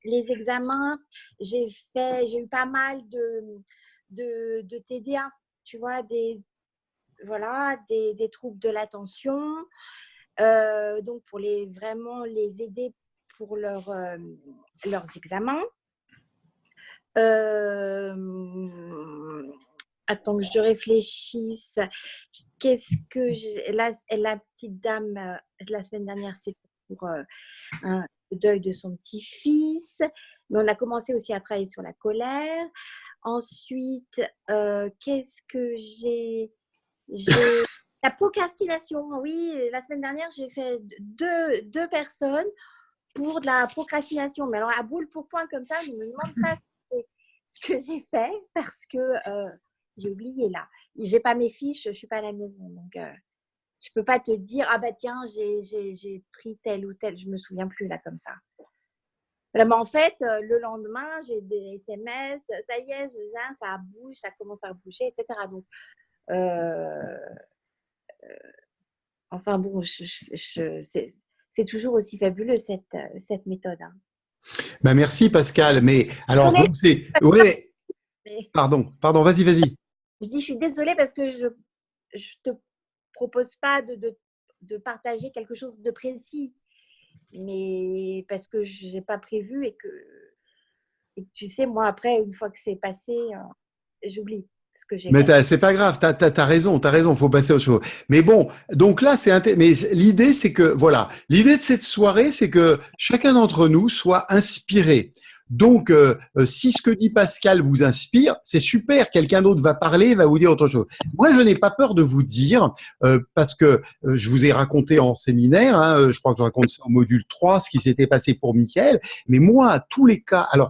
[SPEAKER 4] les examens, j'ai eu pas mal de TDA, tu vois, des troubles de l'attention. Donc, pour vraiment les aider pour leurs examens. Attends que je réfléchisse. Qu'est-ce que la petite dame, la semaine dernière, c'était pour le deuil de son petit-fils. Mais on a commencé aussi à travailler sur la colère. Ensuite, qu'est-ce que j'ai la procrastination. Oui, la semaine dernière, j'ai fait deux personnes pour de la procrastination. Mais alors, à boule pour point comme ça, je ne me demande pas ce que j'ai fait parce que j'ai oublié là. Je n'ai pas mes fiches, je ne suis pas à la maison. Donc, je ne peux pas te dire, ah bah tiens, j'ai pris tel ou tel. Je ne me souviens plus là comme ça. Mais en fait, le lendemain, j'ai des SMS, ça y est, ça bouge, ça commence à bouger, etc. Donc, enfin bon, c'est toujours aussi fabuleux cette méthode. Hein.
[SPEAKER 1] Ben merci Pascal. Mais alors, ouais. Pardon, vas-y.
[SPEAKER 4] Je dis, je suis désolée parce que je te propose pas de partager quelque chose de précis, mais parce que je n'ai pas prévu et que tu sais, moi après, une fois que c'est passé, j'oublie.
[SPEAKER 1] Mais c'est pas grave, t'as raison, faut passer à autre chose. Mais bon, donc là, mais l'idée, c'est que, voilà, l'idée de cette soirée, c'est que chacun d'entre nous soit inspiré. Donc, si ce que dit Pascal vous inspire, c'est super. Quelqu'un d'autre va parler, va vous dire autre chose. Moi, je n'ai pas peur de vous dire, parce que je vous ai raconté en séminaire, hein, je crois que je raconte ça au module 3, ce qui s'était passé pour Mickaël. Mais moi, tous les cas, alors,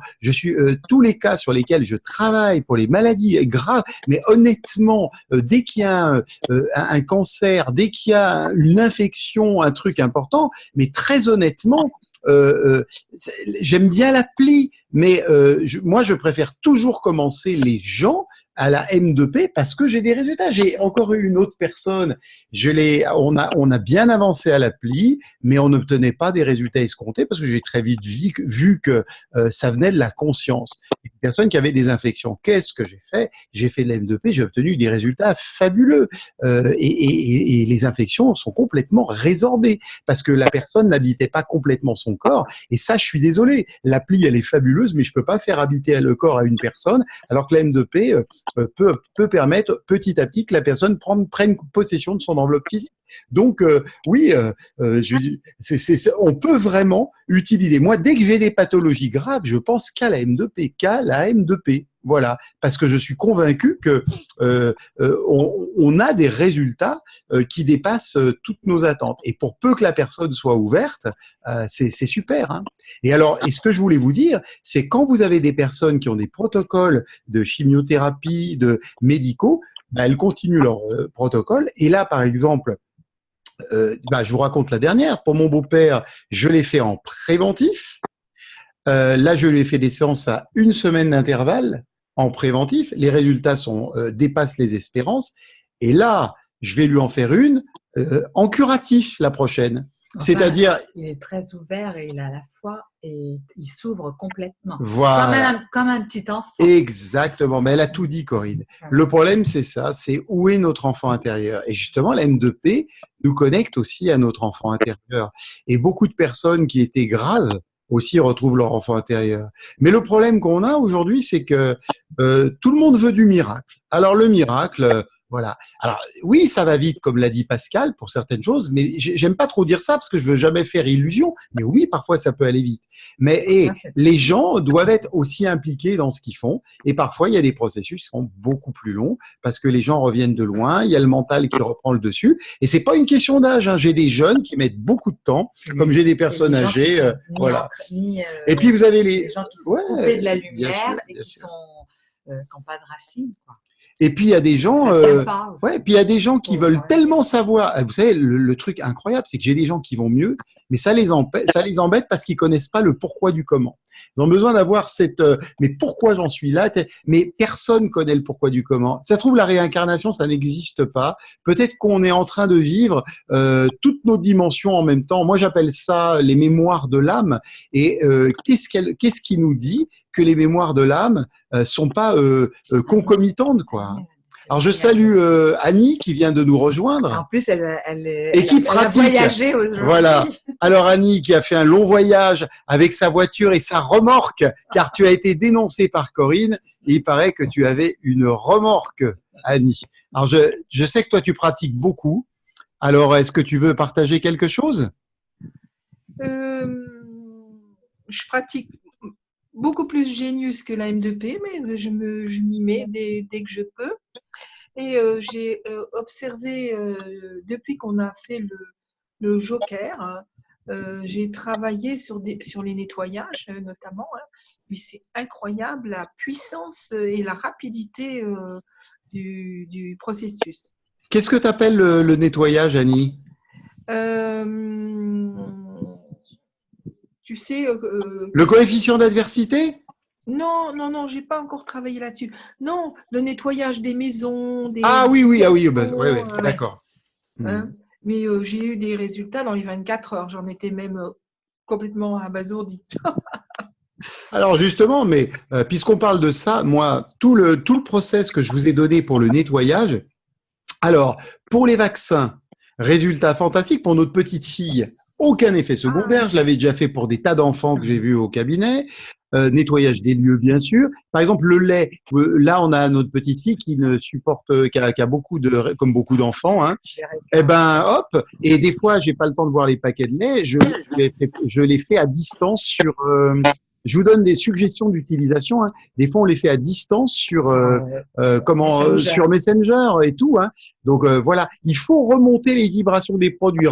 [SPEAKER 1] tous les cas sur lesquels je travaille pour les maladies graves, mais honnêtement, dès qu'il y a un cancer, dès qu'il y a une infection, un truc important, mais très honnêtement, j'aime bien l'appli, mais moi je préfère toujours commencer les gens à la M2P parce que j'ai des résultats. J'ai encore eu une autre personne, on a bien avancé à l'appli, mais on n'obtenait pas des résultats escomptés parce que j'ai très vite vu que ça venait de la conscience. Une personne qui avait des infections, qu'est-ce que j'ai fait? J'ai fait de la M2P, j'ai obtenu des résultats fabuleux et les infections sont complètement résorbées parce que la personne n'habitait pas complètement son corps. Et ça, je suis désolé, l'appli elle est fabuleuse, mais je peux pas faire habiter le corps à une personne, alors que la M2P peut permettre petit à petit que la personne prenne possession de son enveloppe physique. Donc oui, on peut vraiment utiliser. Moi, dès que j'ai des pathologies graves, je pense qu'à la M2P, voilà, parce que je suis convaincu que on a des résultats qui dépassent toutes nos attentes. Et pour peu que la personne soit ouverte, c'est super. Hein. Et ce que je voulais vous dire, c'est quand vous avez des personnes qui ont des protocoles de chimiothérapie, de médicaux, elles continuent leur protocole. Et là, par exemple, je vous raconte la dernière. Pour mon beau-père, je l'ai fait en préventif. Là, je lui ai fait des séances à 1 semaine d'intervalle en préventif. Les résultats dépassent les espérances. Et là, je vais lui en faire une en curatif la prochaine.
[SPEAKER 3] Enfin,
[SPEAKER 1] C'est-à-dire,
[SPEAKER 3] il est très ouvert et il a la foi et il s'ouvre complètement.
[SPEAKER 1] voilà.
[SPEAKER 3] Comme un petit enfant.
[SPEAKER 1] Exactement. Mais elle a tout dit, Corinne. Le problème, c'est ça, c'est où est notre enfant intérieur. Et justement, la M2P nous connecte aussi à notre enfant intérieur. Et beaucoup de personnes qui étaient graves aussi retrouvent leur enfant intérieur. Mais le problème qu'on a aujourd'hui, c'est que tout le monde veut du miracle. Alors le miracle, voilà. Alors oui, ça va vite, comme l'a dit Pascal, pour certaines choses, mais j'aime pas trop dire ça parce que je veux jamais faire illusion. Mais oui, parfois ça peut aller vite. Mais les gens doivent être aussi impliqués dans ce qu'ils font. Et parfois, il y a des processus qui sont beaucoup plus longs parce que les gens reviennent de loin. Il y a le mental qui reprend le dessus. Et c'est pas une question d'âge. Hein. J'ai des jeunes qui mettent beaucoup de temps, comme j'ai des personnes âgées. Voilà. Et puis vous avez les
[SPEAKER 3] gens qui sont coupés de la lumière et qui n'ont pas de racines, quoi.
[SPEAKER 1] Et puis il y a des gens, puis il y a des gens qui veulent tellement savoir. Vous savez, le truc incroyable, c'est que j'ai des gens qui vont mieux, mais ça les embête parce qu'ils connaissent pas le pourquoi du comment. Ils ont besoin d'avoir mais pourquoi j'en suis là? Mais personne connaît le pourquoi du comment. Ça se trouve, la réincarnation, ça n'existe pas. Peut-être qu'on est en train de vivre toutes nos dimensions en même temps. Moi, j'appelle ça les mémoires de l'âme. Et qu'est-ce qui nous dit que les mémoires de l'âme sont pas concomitantes, quoi? Alors, je salue Annie qui vient de nous rejoindre.
[SPEAKER 3] En plus, elle
[SPEAKER 1] pratique.
[SPEAKER 3] A voyagé aujourd'hui.
[SPEAKER 1] Voilà. Alors, Annie qui a fait un long voyage avec sa voiture et sa remorque, car tu as été dénoncée par Corinne. Et il paraît que tu avais une remorque, Annie. Alors, je sais que toi, tu pratiques beaucoup. Alors, est-ce que tu veux partager quelque chose?
[SPEAKER 5] Je pratique beaucoup plus Genius que la M2P, mais je m'y mets dès que je peux. Et j'ai observé, depuis qu'on a fait le Joker, j'ai travaillé sur les nettoyages notamment. Mais c'est incroyable la puissance et la rapidité du processus.
[SPEAKER 1] Qu'est-ce que tu appelles le nettoyage, Annie?
[SPEAKER 5] Tu sais…
[SPEAKER 1] le coefficient d'adversité?
[SPEAKER 5] Non, j'ai pas encore travaillé là-dessus. Non, le nettoyage des maisons.
[SPEAKER 1] Oui, d'accord.
[SPEAKER 5] Hein, mais j'ai eu des résultats dans les 24 heures. J'en étais même complètement abasourdie.
[SPEAKER 1] Alors justement, mais puisqu'on parle de ça, moi, tout le process que je vous ai donné pour le nettoyage, alors pour les vaccins, résultat fantastique pour notre petite fille. Aucun effet secondaire. Je l'avais déjà fait pour des tas d'enfants que j'ai vus au cabinet. Nettoyage des lieux, bien sûr. Par exemple, le lait. Là, on a notre petite fille qui ne supporte, qui a beaucoup comme beaucoup d'enfants. Hein. Eh ben, hop. Et des fois, j'ai pas le temps de voir les paquets de lait. Je les fais à distance sur. Je vous donne des suggestions d'utilisation. Hein. Des fois, on les fait à distance sur sur Messenger et tout. Hein. Donc voilà, il faut remonter les vibrations des produits,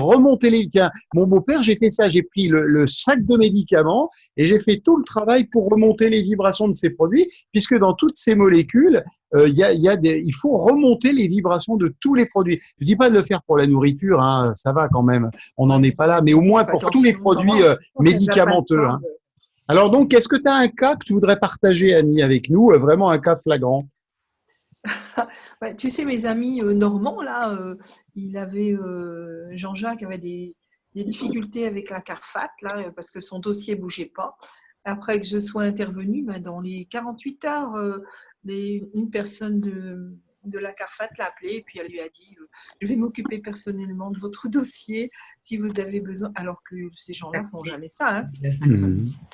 [SPEAKER 1] Tiens, mon beau-père, j'ai fait ça. J'ai pris le sac de médicaments et j'ai fait tout le travail pour remonter les vibrations de ces produits, puisque dans toutes ces molécules, il faut remonter les vibrations de tous les produits. Je dis pas de le faire pour la nourriture, hein, ça va quand même. On n'en est pas là, mais au moins pour tous les produits médicamenteux. Hein. Alors donc, est-ce que tu as un cas que tu voudrais partager, Annie, avec nous, vraiment un cas flagrant?
[SPEAKER 5] Tu sais, mes amis normands, là, Jean-Jacques avait des difficultés avec la Carfat, là, parce que son dossier ne bougeait pas. Après que je sois intervenue, dans les 48 heures, une personne de la Carfat l'a appelé et puis elle lui a dit je vais m'occuper personnellement de votre dossier si vous avez besoin, alors que ces gens-là font jamais ça. Hein.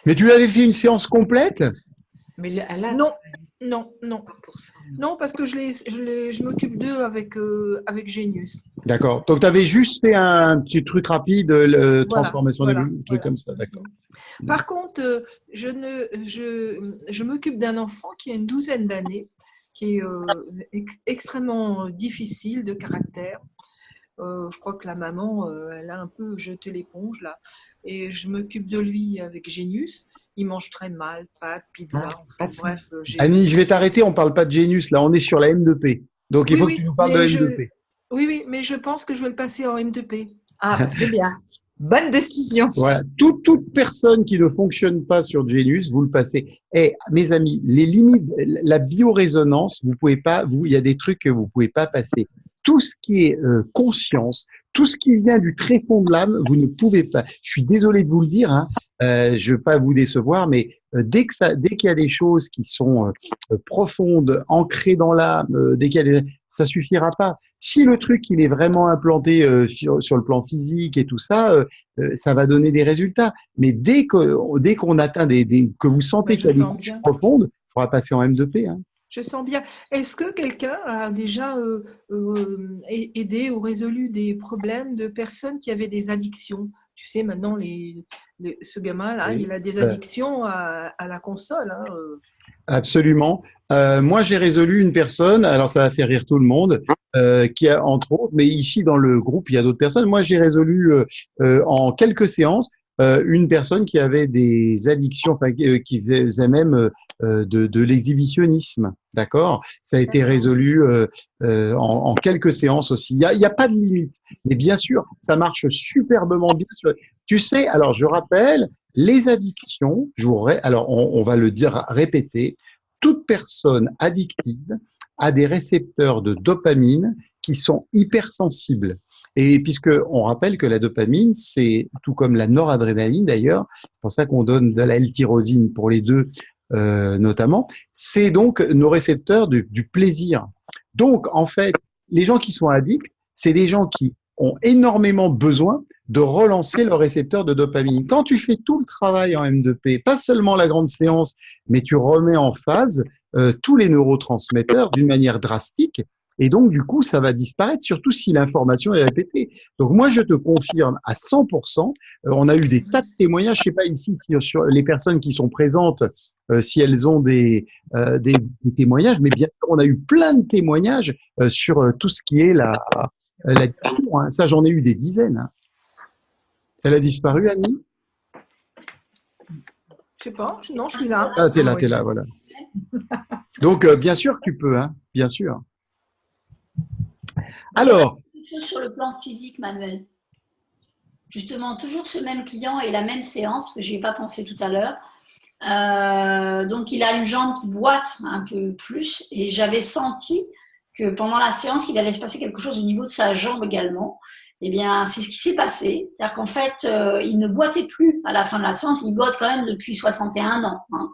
[SPEAKER 1] Mais tu lui avais fait une séance complète?
[SPEAKER 5] Mais non, parce que je m'occupe d'eux avec Genius.
[SPEAKER 1] D'accord. Donc tu avais juste fait un petit truc rapide, transformation des trucs comme ça, d'accord.
[SPEAKER 5] Par contre, je m'occupe d'un enfant qui a une 12aine d'années, qui est extrêmement difficile de caractère. Je crois que la maman, elle a un peu jeté l'éponge là. Et je m'occupe de lui avec Genius. Il mange très mal, pâtes, pizza. Bref.
[SPEAKER 1] Annie, je vais t'arrêter. On parle pas de Genius là. On est sur la M2P. Donc, il
[SPEAKER 5] Oui,
[SPEAKER 1] faut que
[SPEAKER 5] oui,
[SPEAKER 1] tu nous parles de
[SPEAKER 5] mais
[SPEAKER 1] M2P.
[SPEAKER 5] oui, mais je pense que je vais le passer en M2P.
[SPEAKER 3] Ah, c'est bien. Bonne décision.
[SPEAKER 1] Voilà, toute personne qui ne fonctionne pas sur Genius, vous le passez. Et mes amis, les limites, la biorésonance, vous pouvez pas, il y a des trucs que vous pouvez pas passer. Tout ce qui est conscience, tout ce qui vient du tréfonds de l'âme, vous ne pouvez pas. Je suis désolé de vous le dire, hein, je veux pas vous décevoir, mais dès qu'il y a des choses qui sont profondes, ancrées dans l'âme, dès qu'il y a ça suffira pas. Si le truc il est vraiment implanté sur le plan physique et tout ça, ça va donner des résultats. Mais dès qu'on atteint que vous sentez
[SPEAKER 5] Ben,
[SPEAKER 1] qu'il y a
[SPEAKER 5] je
[SPEAKER 1] des
[SPEAKER 5] sens
[SPEAKER 1] couches
[SPEAKER 5] bien.
[SPEAKER 1] profondes, il faudra passer en M2P. Hein.
[SPEAKER 5] Je sens bien. Est-ce que quelqu'un a déjà aidé ou résolu des problèmes de personnes qui avaient des addictions? Tu sais, maintenant, ce gamin-là,
[SPEAKER 1] Oui.
[SPEAKER 5] il a des addictions à la console. Hein,
[SPEAKER 1] Absolument. Moi, j'ai résolu une personne, alors ça va faire rire tout le monde, qui a, entre autres, mais ici dans le groupe, il y a d'autres personnes. Moi, j'ai résolu en quelques séances une personne qui avait des addictions, enfin, qui faisait même de l'exhibitionnisme. D'accord? Ça a été résolu en quelques séances aussi. Il y a pas de limite. Mais bien sûr, ça marche superbement bien. Tu sais, alors je rappelle, les addictions, alors on va le dire, répéter, toute personne addictive a des récepteurs de dopamine qui sont hypersensibles. Et puisque on rappelle que la dopamine, c'est tout comme la noradrénaline d'ailleurs, c'est pour ça qu'on donne de la L-tyrosine pour les deux notamment, c'est donc nos récepteurs du plaisir. Donc en fait, les gens qui sont addicts, c'est des gens qui ont énormément besoin de relancer leur récepteur de dopamine. Quand tu fais tout le travail en M2P, pas seulement la grande séance, mais tu remets en phase tous les neurotransmetteurs d'une manière drastique, et donc du coup, ça va disparaître, surtout si l'information est répétée. Donc moi, je te confirme à 100%, on a eu des tas de témoignages, je sais pas ici sur les personnes qui sont présentes, si elles ont des témoignages, mais bien sûr, on a eu plein de témoignages sur tout ce qui est la diction, hein. Ça, j'en ai eu des dizaines. Hein. Elle a disparu, Annie?
[SPEAKER 5] je sais pas. Non, je suis là.
[SPEAKER 1] Ah, t'es là, voilà. Donc, bien sûr que tu peux, hein, bien sûr. Alors.
[SPEAKER 2] Quelque chose sur le plan physique, Manuel. Justement, toujours ce même client et la même séance, parce que je n'y ai pas pensé tout à l'heure. Donc, il a une jambe qui boite un peu plus, et j'avais senti que pendant la séance, il allait se passer quelque chose au niveau de sa jambe également. Eh bien, c'est ce qui s'est passé. C'est-à-dire qu'en fait, il ne boitait plus à la fin de la séance. Il boite quand même depuis 61 ans. Hein.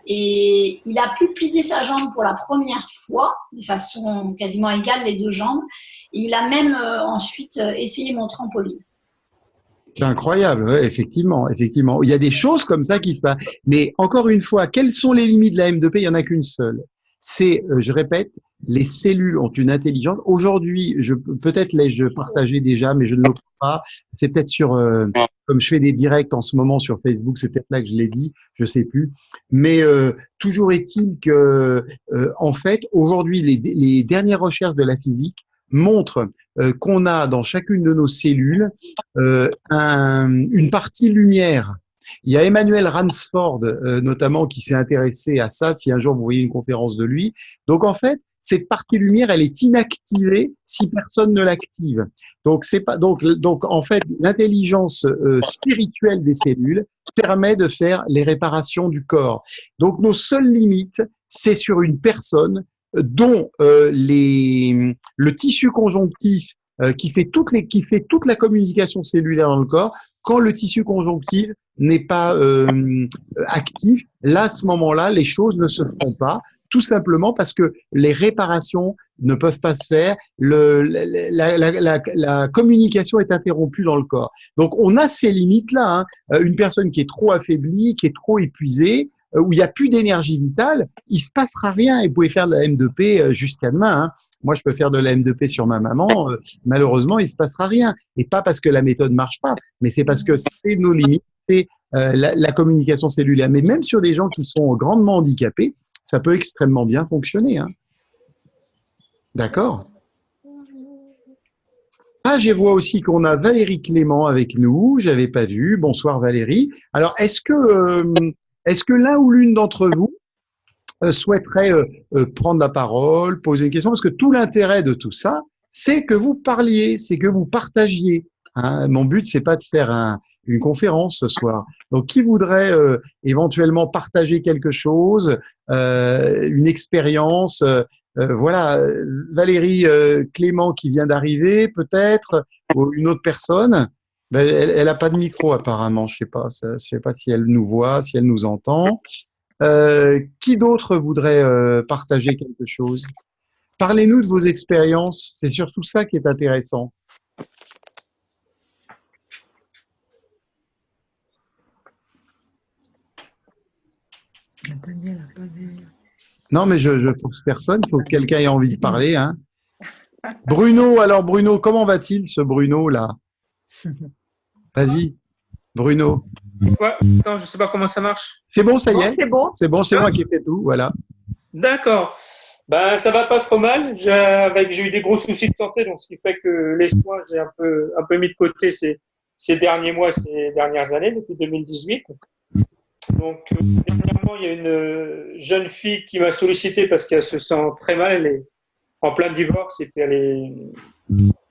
[SPEAKER 2] Et il a pu plier sa jambe pour la première fois, de façon quasiment égale, les deux jambes. Et il a même ensuite essayé mon trampoline.
[SPEAKER 1] C'est incroyable, ouais, effectivement, effectivement. Il y a des choses comme ça qui se passent. Mais encore une fois, quelles sont les limites de la M2P? Il n'y en a qu'une seule. C'est, je répète, les cellules ont une intelligence. Aujourd'hui, peut-être l'ai-je partagé déjà, mais je ne le crois pas. C'est peut-être sur, comme je fais des directs en ce moment sur Facebook, c'est peut-être là que je l'ai dit, je sais plus. Mais toujours est-il que, en fait, aujourd'hui, les dernières recherches de la physique montrent qu'on a dans chacune de nos cellules une partie lumière. Il y a Emmanuel Ransford, notamment, qui s'est intéressé à ça, si un jour vous voyez une conférence de lui. Donc, en fait, cette partie lumière, elle est inactivée si personne ne l'active. Donc, c'est pas, donc, en fait, l'intelligence spirituelle des cellules permet de faire les réparations du corps. Donc, nos seules limites, c'est sur une personne dont le tissu conjonctif qui fait toute la communication cellulaire dans le corps, quand le tissu conjonctif n'est pas actif, là, à ce moment-là, les choses ne se feront pas, tout simplement parce que les réparations ne peuvent pas se faire, la communication est interrompue dans le corps. Donc, on a ces limites-là. Hein. Une personne qui est trop affaiblie, qui est trop épuisée, où il n'y a plus d'énergie vitale, il se passera rien. Et vous pouvez faire de la M2P jusqu'à demain. Hein. Moi, je peux faire de la M2P sur ma maman. Malheureusement, il se passera rien. Et pas parce que la méthode marche pas, mais c'est parce que c'est nos limites, c'est la communication cellulaire. Mais même sur des gens qui sont grandement handicapés, ça peut extrêmement bien fonctionner. Hein. D'accord ? Ah, je vois aussi qu'on a Valérie Clément avec nous. J'avais pas vu. Bonsoir Valérie. Alors, est-ce que l'un ou l'une d'entre vous souhaiterait prendre la parole, poser une question, parce que tout l'intérêt de tout ça, c'est que vous parliez, c'est que vous partagiez. Hein. Mon but, c'est pas de faire une conférence ce soir. Donc, qui voudrait éventuellement partager quelque chose, une expérience voilà, Valérie Clément qui vient d'arriver, peut-être, ou une autre personne. Ben, elle a pas de micro apparemment. Je sais pas si elle nous voit, si elle nous entend. Qui d'autre voudrait partager quelque chose? Parlez-nous de vos expériences. C'est surtout ça qui est intéressant. Non, mais je force personne. Il faut que quelqu'un ait envie de parler. Hein. Bruno, alors Bruno, comment va-t-il ce Bruno-là? Vas-y, Bruno.
[SPEAKER 6] Attends, je ne sais pas comment ça marche.
[SPEAKER 1] C'est bon, ça y est?
[SPEAKER 3] C'est bon.
[SPEAKER 1] C'est bon, c'est moi qui fais tout. Voilà.
[SPEAKER 6] D'accord. Ben, ça va pas trop mal. J'ai eu des gros soucis de santé, donc ce qui fait que les soins, j'ai un peu mis de côté ces derniers mois, ces dernières années, depuis 2018. Donc, dernièrement, il y a une jeune fille qui m'a sollicité parce qu'elle se sent très mal. Elle est en plein divorce et puis elle est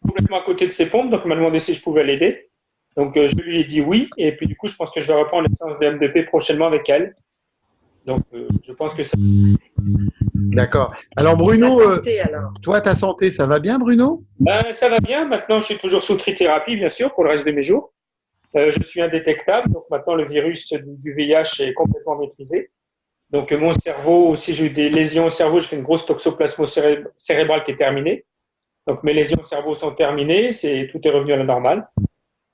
[SPEAKER 6] complètement à côté de ses pompes. Donc, elle m'a demandé si je pouvais l'aider. Donc, je lui ai dit oui. Et puis, du coup, je pense que je vais reprendre les séances de MDP prochainement avec elle. Donc, je pense que ça.
[SPEAKER 1] D'accord. Alors, Bruno,
[SPEAKER 3] santé, alors.
[SPEAKER 1] Toi, ta santé, ça va bien, Bruno?
[SPEAKER 6] Ben, ça va bien. Maintenant, je suis toujours sous trithérapie, bien sûr, pour le reste de mes jours. Je suis indétectable. Donc, maintenant, le virus du VIH est complètement maîtrisé. Donc, mon cerveau, si j'ai eu des lésions au cerveau, j'ai fait une grosse toxoplasmose cérébrale qui est terminée. Donc, mes lésions au cerveau sont terminées. Tout est revenu à la normale.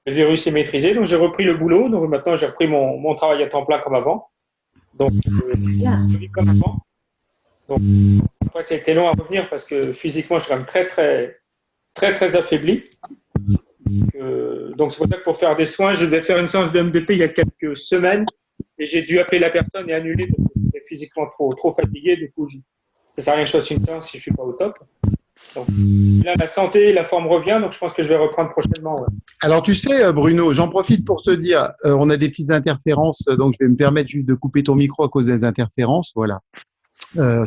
[SPEAKER 6] Le virus est maîtrisé. Donc, j'ai repris le boulot. Donc, maintenant, j'ai repris mon travail à temps plein comme avant. Donc, je vis comme avant. Donc, après, ça a été long à revenir parce que physiquement, je suis quand même très affaibli. Donc, c'est pour ça que pour faire des soins, je devais faire une séance de MDP il y a quelques semaines et j'ai dû appeler la personne et annuler parce que j'étais physiquement trop fatigué. Du coup, ça ne sert à rien que je fasse une séance si je ne suis pas au top. Donc, là, la santé, la forme revient, donc je pense que je vais reprendre prochainement. Ouais.
[SPEAKER 1] Alors, tu sais, Bruno, j'en profite pour te dire, on a des petites interférences, donc je vais me permettre juste de couper ton micro à cause des interférences. Voilà.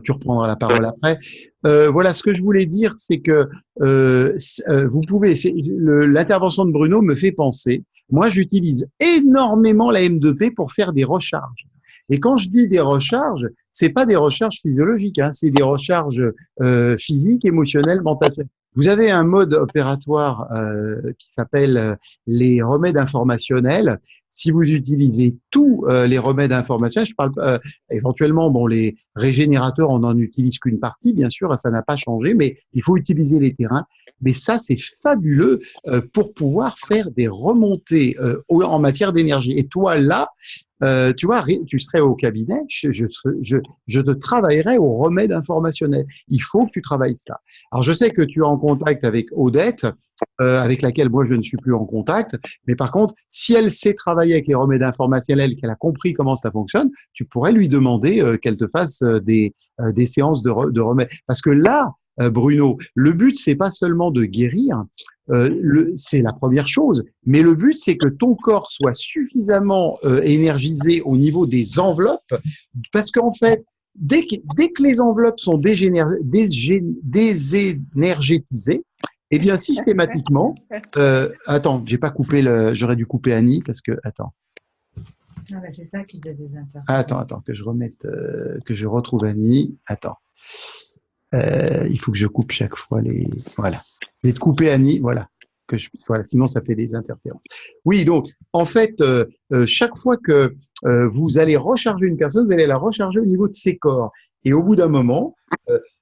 [SPEAKER 1] Tu reprendras la parole après. Voilà, ce que je voulais dire, c'est que vous pouvez. L'intervention de Bruno me fait penser. Moi, j'utilise énormément la M2P pour faire des recharges. Et quand je dis des recharges, c'est pas des recharges physiologiques, hein, c'est des recharges physiques, émotionnelles, mentales. Vous avez un mode opératoire qui s'appelle les remèdes informationnels. Si vous utilisez tous les remèdes informationnels, je parle éventuellement, bon, les régénérateurs, on n'en utilise qu'une partie, bien sûr, ça n'a pas changé, mais il faut utiliser les terrains. Mais ça, c'est fabuleux pour pouvoir faire des remontées en matière d'énergie. Et toi, là, tu vois, tu serais au cabinet, je te travaillerais au remède informationnel. Il faut que tu travailles ça. Alors, je sais que tu es en contact avec Odette, avec laquelle moi je ne suis plus en contact, mais par contre, si elle sait travailler avec les remèdes informationnels, qu'elle a compris comment ça fonctionne, tu pourrais lui demander qu'elle te fasse des séances de remèdes. Parce que là, Bruno, le but, c'est pas seulement de guérir, c'est la première chose, mais le but, c'est que ton corps soit suffisamment énergisé au niveau des enveloppes, parce qu'en fait, dès que les enveloppes sont désénergétisées, eh bien, systématiquement, attends, j'ai pas coupé j'aurais dû couper Annie, parce que, attends.
[SPEAKER 3] Ah ben c'est ça qui faisait des interférences.
[SPEAKER 1] Attends, que je retrouve Annie. Attends. Il faut que je coupe chaque fois voilà. Je vais te couper Annie, voilà. Voilà, sinon ça fait des interférences. Oui, donc, en fait, chaque fois que vous allez recharger une personne, vous allez la recharger au niveau de ses corps. Et au bout d'un moment,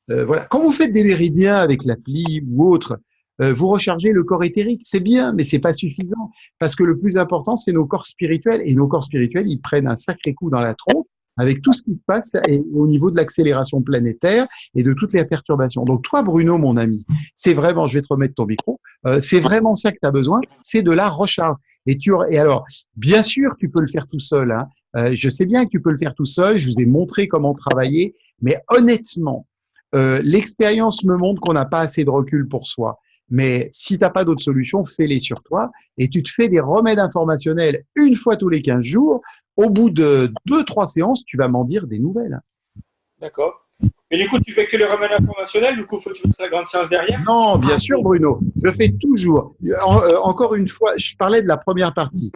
[SPEAKER 1] voilà. Quand vous faites des méridiens avec l'appli ou autre, vous rechargez le corps éthérique, c'est bien, mais c'est pas suffisant. Parce que le plus important, c'est nos corps spirituels. Et nos corps spirituels, ils prennent un sacré coup dans la tronche avec tout ce qui se passe au niveau de l'accélération planétaire et de toutes les perturbations. Donc toi, Bruno, mon ami, c'est vraiment, je vais te remettre ton micro, c'est vraiment ça que tu as besoin, c'est de la recharge. Et alors, bien sûr, tu peux le faire tout seul. Hein. Je sais bien que tu peux le faire tout seul, je vous ai montré comment travailler, mais honnêtement, l'expérience me montre qu'on n'a pas assez de recul pour soi. Mais si tu n'as pas d'autre solution, fais-les sur toi et tu te fais des remèdes informationnels une fois tous les 15 jours. Au bout de 2-3 séances, tu vas m'en dire des nouvelles.
[SPEAKER 6] D'accord. Mais du coup, tu fais que les remèdes informationnels, du coup, il faut que tu fasses la grande séance derrière.
[SPEAKER 1] Non, bien sûr, Bruno. Je fais toujours. Encore une fois, je parlais de la première partie.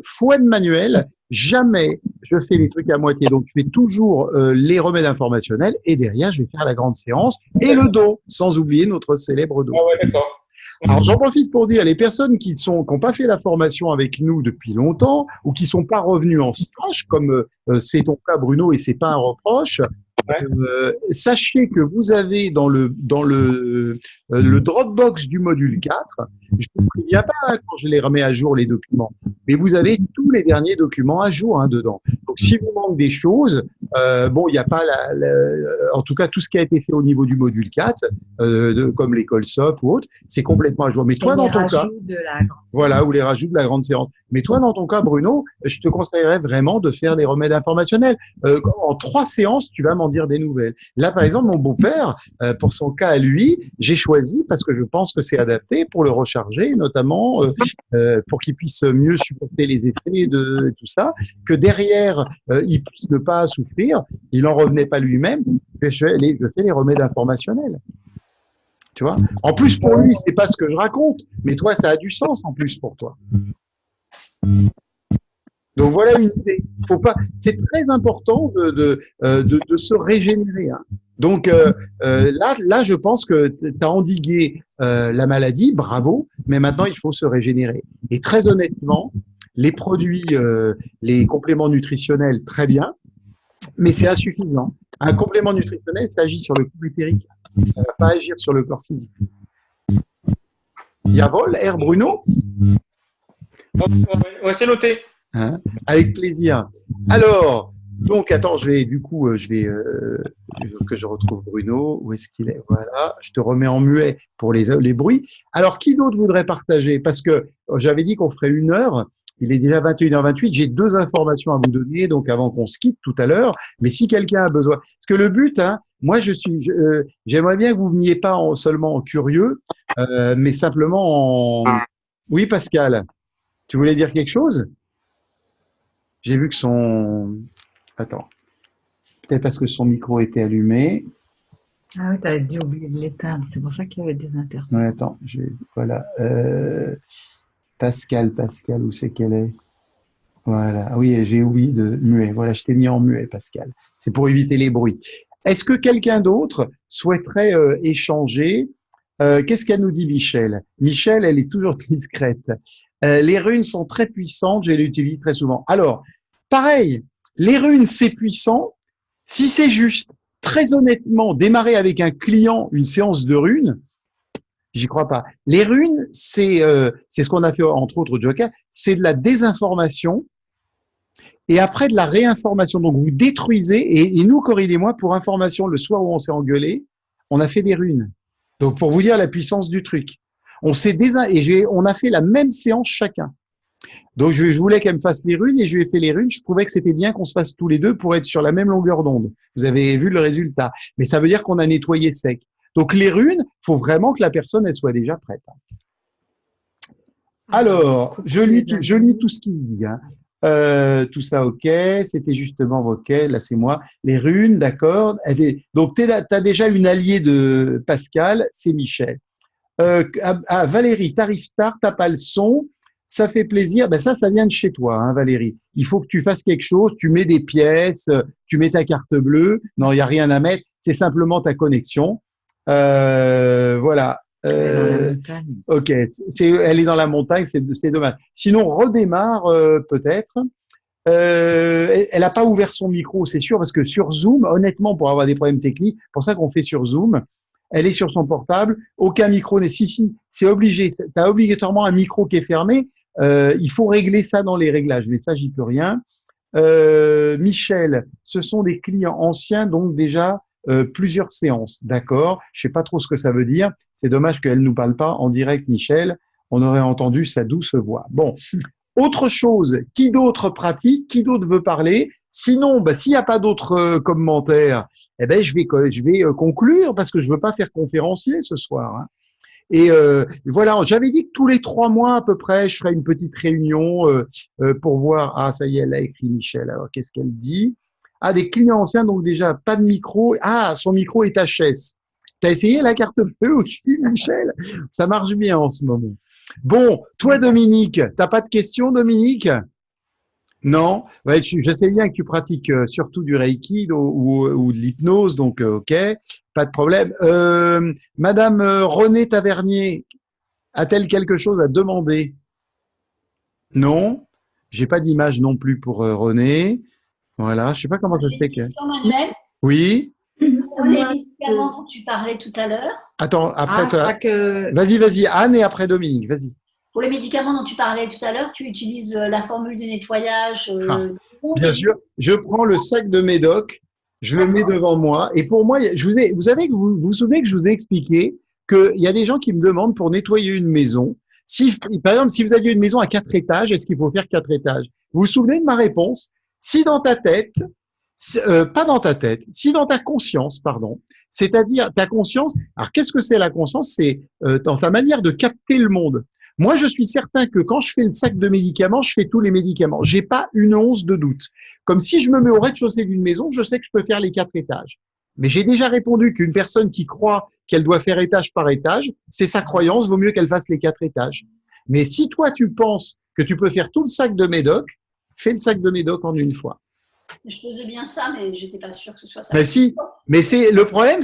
[SPEAKER 1] Fouet de manuel, jamais je fais les trucs à moitié. Donc, je fais toujours les remèdes informationnels et derrière, je vais faire la grande séance et le dos, sans oublier notre célèbre dos.
[SPEAKER 6] Ah ouais, d'accord.
[SPEAKER 1] Alors, j'en profite pour dire, les personnes qui n'ont pas fait la formation avec nous depuis longtemps ou qui sont pas revenues en stage, comme c'est ton cas, Bruno, et c'est pas un reproche,
[SPEAKER 6] Ouais.
[SPEAKER 1] sachez que vous avez le Dropbox du module 4, je ne vous préviens pas hein, quand je les remets à jour les documents, mais vous avez tous les derniers documents à jour hein, dedans. Donc si vous manque des choses, bon, il n'y a pas en tout cas tout ce qui a été fait au niveau du module 4, comme l'école SOF ou autre, c'est complètement à jour. Mais toi, dans ton cas, voilà, ou les rajouts de la grande séance. Mais toi, dans ton cas, Bruno, je te conseillerais vraiment de faire des remèdes informationnels. En 3 séances, tu vas m'en dire des nouvelles. Là, par exemple, mon beau-père, pour son cas à lui, j'ai choisi, parce que je pense que c'est adapté, pour le recharger, notamment pour qu'il puisse mieux supporter les effets de tout ça, que derrière, il puisse ne pas souffrir, il n'en revenait pas lui-même, je fais les remèdes informationnels. Tu vois? En plus, pour lui, c'est pas ce que je raconte, mais toi, ça a du sens en plus pour toi. Donc voilà une idée. Faut pas. C'est très important de se régénérer. Hein. Donc là, je pense que tu as endigué la maladie, bravo. Mais maintenant, il faut se régénérer. Et très honnêtement, les produits, les compléments nutritionnels, très bien, mais c'est insuffisant. Un complément nutritionnel, ça agit sur le corps éthérique. Ça ne va pas agir sur le corps physique. Yavol, R. Bruno?
[SPEAKER 6] Ouais, c'est noté.
[SPEAKER 1] Hein, avec plaisir. Alors, donc, attends, je vais que je retrouve Bruno. Où est-ce qu'il est? Voilà, je te remets en muet pour les bruits. Alors, qui d'autre voudrait partager? Parce que j'avais dit qu'on ferait 1 heure. Il est déjà 21h28. J'ai 2 informations à vous donner, donc avant qu'on se quitte tout à l'heure. Mais si quelqu'un a besoin, parce que le but, hein, moi, j'aimerais bien que vous veniez pas seulement en curieux, mais simplement en. Oui, Pascal, tu voulais dire quelque chose? J'ai vu que son. Attends. Peut-être parce que son micro était allumé.
[SPEAKER 3] Ah oui, tu avais dû oublier de l'éteindre. C'est pour ça qu'il y avait des interruptions.
[SPEAKER 1] Ouais, attends, voilà. Pascal, où c'est qu'elle est? Voilà. Ah oui, j'ai oublié de muet. Voilà, je t'ai mis en muet, Pascal. C'est pour éviter les bruits. Est-ce que quelqu'un d'autre souhaiterait échanger? Qu'est-ce qu'elle nous dit, Michel? Michel, elle est toujours discrète. Les runes sont très puissantes, je les utilise très souvent. Alors, pareil, les runes, c'est puissant. Si c'est juste, très honnêtement, démarrer avec un client une séance de runes, j'y crois pas. Les runes, c'est ce qu'on a fait entre autres au Joker, c'est de la désinformation et après de la réinformation. Donc vous détruisez, et nous, Corinne et moi, pour information, le soir où on s'est engueulé, on a fait des runes. Donc pour vous dire la puissance du truc. On a fait la même séance chacun. Donc je voulais qu'elle me fasse les runes et je lui ai fait les runes. Je trouvais que c'était bien qu'on se fasse tous les deux pour être sur la même longueur d'onde. Vous avez vu le résultat. Mais ça veut dire qu'on a nettoyé sec. Donc les runes, faut vraiment que la personne elle soit déjà prête. Alors, je lis tout ce qui se dit. Hein. Tout ça, ok. C'était justement ok. Là, c'est moi. Les runes, d'accord. Donc, tu as déjà une alliée de Pascal, c'est Michel. Valérie, t'arrives tard, t'as pas le son. Ça fait plaisir. Ben ça vient de chez toi, hein, Valérie. Il faut que tu fasses quelque chose. Tu mets des pièces, tu mets ta carte bleue. Non, il n'y a rien à mettre. C'est simplement ta connexion. Voilà. Ok, elle est dans la montagne, c'est dommage. Sinon, redémarre peut-être. Elle n'a pas ouvert son micro, c'est sûr, parce que sur Zoom, honnêtement, pour avoir des problèmes techniques, pour ça qu'on fait sur Zoom, elle est sur son portable, aucun micro n'est. Si, c'est obligé. Tu as obligatoirement un micro qui est fermé. Il faut régler ça dans les réglages, mais ça, j'y peux rien. Michel, ce sont des clients anciens, donc déjà plusieurs séances, d'accord. Je sais pas trop ce que ça veut dire. C'est dommage qu'elle nous parle pas en direct, Michel. On aurait entendu sa douce voix. Bon, autre chose. Qui d'autre pratique? Qui d'autre veut parler? Sinon, s'il n'y a pas d'autres commentaires, eh ben je vais conclure parce que je veux pas faire conférencier ce soir. Hein. Et voilà, j'avais dit que tous les 3 mois à peu près, je ferais une petite réunion pour voir. Ah, ça y est, elle a écrit Michel. Alors, qu'est-ce qu'elle dit? Ah, des clients anciens, donc déjà, pas de micro. Ah, son micro est HS. T'as essayé la carte bleue aussi, Michel? Ça marche bien en ce moment. Bon, toi, Dominique, t'as pas de questions, Dominique? Non? Ouais, je sais bien que tu pratiques surtout du Reiki ou de l'hypnose, donc ok, pas de problème. Madame Renée Tavernier, a-t-elle quelque chose à demander? Non? J'ai pas d'image non plus pour Renée. Voilà, je sais pas comment ça se fait que. Oui?
[SPEAKER 2] Pour les médicaments dont tu parlais tout à l'heure.
[SPEAKER 1] Attends, après
[SPEAKER 3] Ah, je crois que
[SPEAKER 1] Vas-y, Anne et après Dominique, vas-y.
[SPEAKER 2] Pour les médicaments dont tu parlais tout à l'heure, tu utilises la formule de nettoyage.
[SPEAKER 1] Ah, bien sûr, je prends le sac de Médoc, je le mets devant moi. Et pour moi, vous vous souvenez que je vous ai expliqué qu'il y a des gens qui me demandent pour nettoyer une maison. Si, par exemple, si vous aviez une maison à 4 étages, est-ce qu'il faut faire 4 étages? Vous vous souvenez de ma réponse? Si dans ta tête, pas dans ta tête, si dans ta conscience, pardon, c'est-à-dire ta conscience. Alors, qu'est-ce que c'est la conscience? C'est dans ta manière de capter le monde. Moi, je suis certain que quand je fais le sac de médicaments, je fais tous les médicaments. J'ai pas une once de doute. Comme si je me mets au rez-de-chaussée d'une maison, je sais que je peux faire les 4 étages. Mais j'ai déjà répondu qu'une personne qui croit qu'elle doit faire étage par étage, c'est sa croyance, vaut mieux qu'elle fasse les 4 étages. Mais si toi, tu penses que tu peux faire tout le sac de Médoc, fais le sac de Médoc en une fois.
[SPEAKER 2] Je faisais bien ça, mais j'étais pas sûre que ce soit ça.
[SPEAKER 1] Mais si, mais c'est le problème,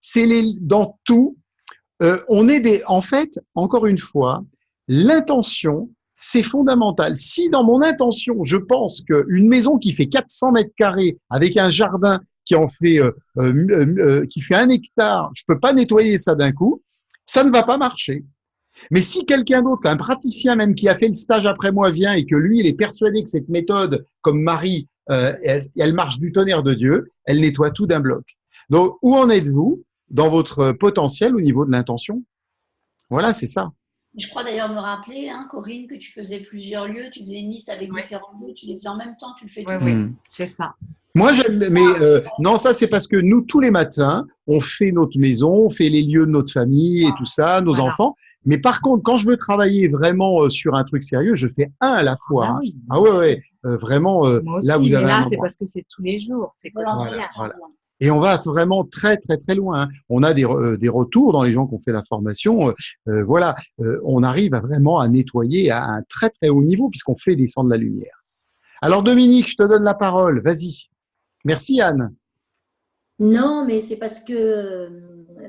[SPEAKER 1] c'est dans tout. En fait, encore une fois, l'intention, c'est fondamental. Si dans mon intention, je pense qu'une maison qui fait 400 mètres carrés avec un jardin qui fait 1 hectare, je peux pas nettoyer ça d'un coup, ça ne va pas marcher. Mais si quelqu'un d'autre, un praticien même qui a fait le stage après moi vient et que lui, il est persuadé que cette méthode, comme Marie, elle marche du tonnerre de Dieu, elle nettoie tout d'un bloc. Donc, où en êtes-vous dans votre potentiel au niveau de l'intention? Voilà, c'est ça.
[SPEAKER 2] Je crois d'ailleurs me rappeler, Corinne, que tu faisais plusieurs lieux, tu faisais une liste avec différents lieux, tu les faisais en même temps, tu le fais tout.
[SPEAKER 3] Oui, c'est ça.
[SPEAKER 1] Moi, j'aime, mais non, ça c'est parce que nous, tous les matins, on fait notre maison, on fait les lieux de notre famille et tout ça, nos enfants. Mais par contre, quand je veux travailler vraiment sur un truc sérieux, je fais un à la fois. Ah ouais, vraiment.
[SPEAKER 3] Moi aussi,
[SPEAKER 1] là, vous avez
[SPEAKER 3] mais là,
[SPEAKER 1] un
[SPEAKER 3] c'est
[SPEAKER 1] endroit.
[SPEAKER 3] parce que c'est tous les jours. C'est
[SPEAKER 1] Voilà. Et on va vraiment très, très, très loin. On a des retours dans les gens qui ont fait la formation. Voilà, on arrive vraiment à nettoyer à un très, très haut niveau puisqu'on fait descendre la lumière. Alors, Dominique, je te donne la parole. Vas-y. Merci, Anne.
[SPEAKER 7] Non, mais c'est parce que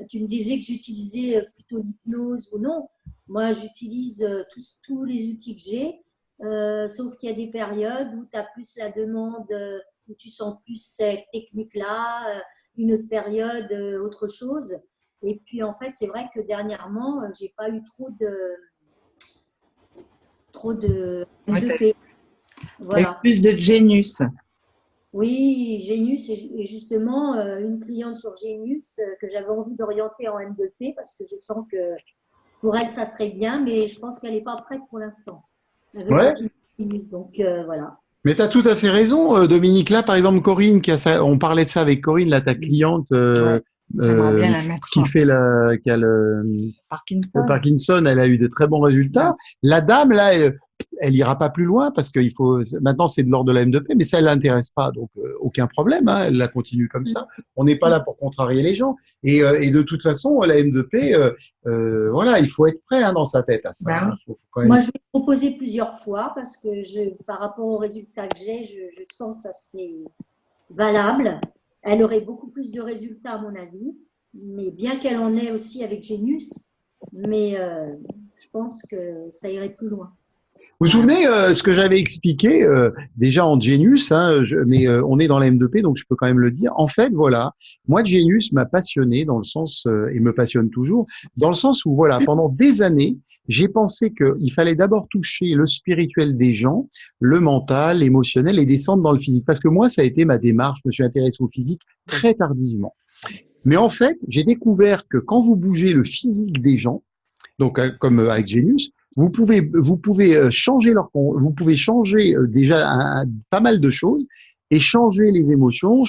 [SPEAKER 7] tu me disais que j'utilisais plutôt l'hypnose ou non. Moi, j'utilise tous les outils que j'ai, sauf qu'il y a des périodes où tu as plus la demande, où tu sens plus cette technique-là, une autre période, autre chose. Et puis, en fait, c'est vrai que dernièrement, j'ai pas eu trop de M2P.
[SPEAKER 3] Voilà. Plus de Genius.
[SPEAKER 7] Oui, Genius est justement une cliente sur Genius que j'avais envie d'orienter en M2P parce que je sens que pour elle, ça serait bien, mais je pense qu'elle n'est pas prête pour l'instant.
[SPEAKER 1] Ouais.
[SPEAKER 7] Donc, voilà.
[SPEAKER 1] Mais tu as tout à fait raison, Dominique. Là, par exemple, Corinne, on parlait de ça avec Corinne, là, ta cliente qui fait qui a le Parkinson, elle a eu de très bons résultats. La dame, là, elle ira pas plus loin parce que maintenant c'est de l'ordre de la M2P, mais ça elle l'intéresse pas, donc aucun problème, elle la continue comme ça. On n'est pas là pour contrarier les gens et de toute façon la M2P, voilà, il faut être prêt dans sa tête à ça. Faut quand même...
[SPEAKER 7] Moi je l'ai proposé plusieurs fois parce que par rapport aux résultats que j'ai, je sens que ça serait valable. Elle aurait beaucoup plus de résultats à mon avis, mais bien qu'elle en ait aussi avec Genius, mais je pense que ça irait plus loin.
[SPEAKER 1] Vous vous souvenez ce que j'avais expliqué déjà en Genius, mais on est dans la M2P, donc je peux quand même le dire. En fait, voilà, moi, Genius m'a passionné dans le sens, et me passionne toujours, dans le sens où, voilà, pendant des années, j'ai pensé qu'il fallait d'abord toucher le spirituel des gens, le mental, l'émotionnel, et descendre dans le physique. Parce que moi, ça a été ma démarche, je me suis intéressé au physique très tardivement. Mais en fait, j'ai découvert que quand vous bougez le physique des gens, donc comme avec Genius, vous pouvez changer vous pouvez changer déjà pas mal de choses et changer les émotions,